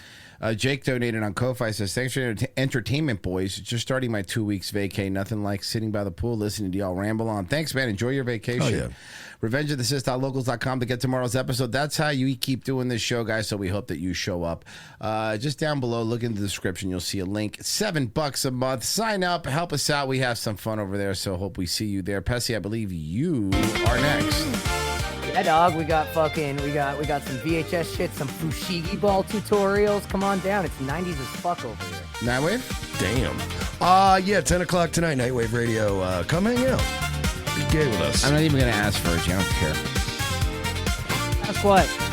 Jake donated on Ko-Fi, says, thanks for your entertainment, boys. Just starting my 2 weeks vacay. Nothing like sitting by the pool listening to y'all ramble on. Thanks, man. Enjoy your vacation. Oh, yeah. RevengeOfTheSith.locals.com to get tomorrow's episode. That's how you keep doing this show, guys, so we hope that you show up. Just down below, look in the description. You'll see a link. $7 a month. Sign up. Help us out. We have some fun over there, so hope we see you there. Pessy, I believe you are next. Yeah, dog. We got some VHS shit, some Fushigi ball tutorials. Come on down. It's 90s as fuck over here. Nightwave? Damn. Yeah, 10 o'clock tonight, Nightwave Radio. Come hang out. Be gay with us. I'm not even going to ask for it. I don't care. Ask what?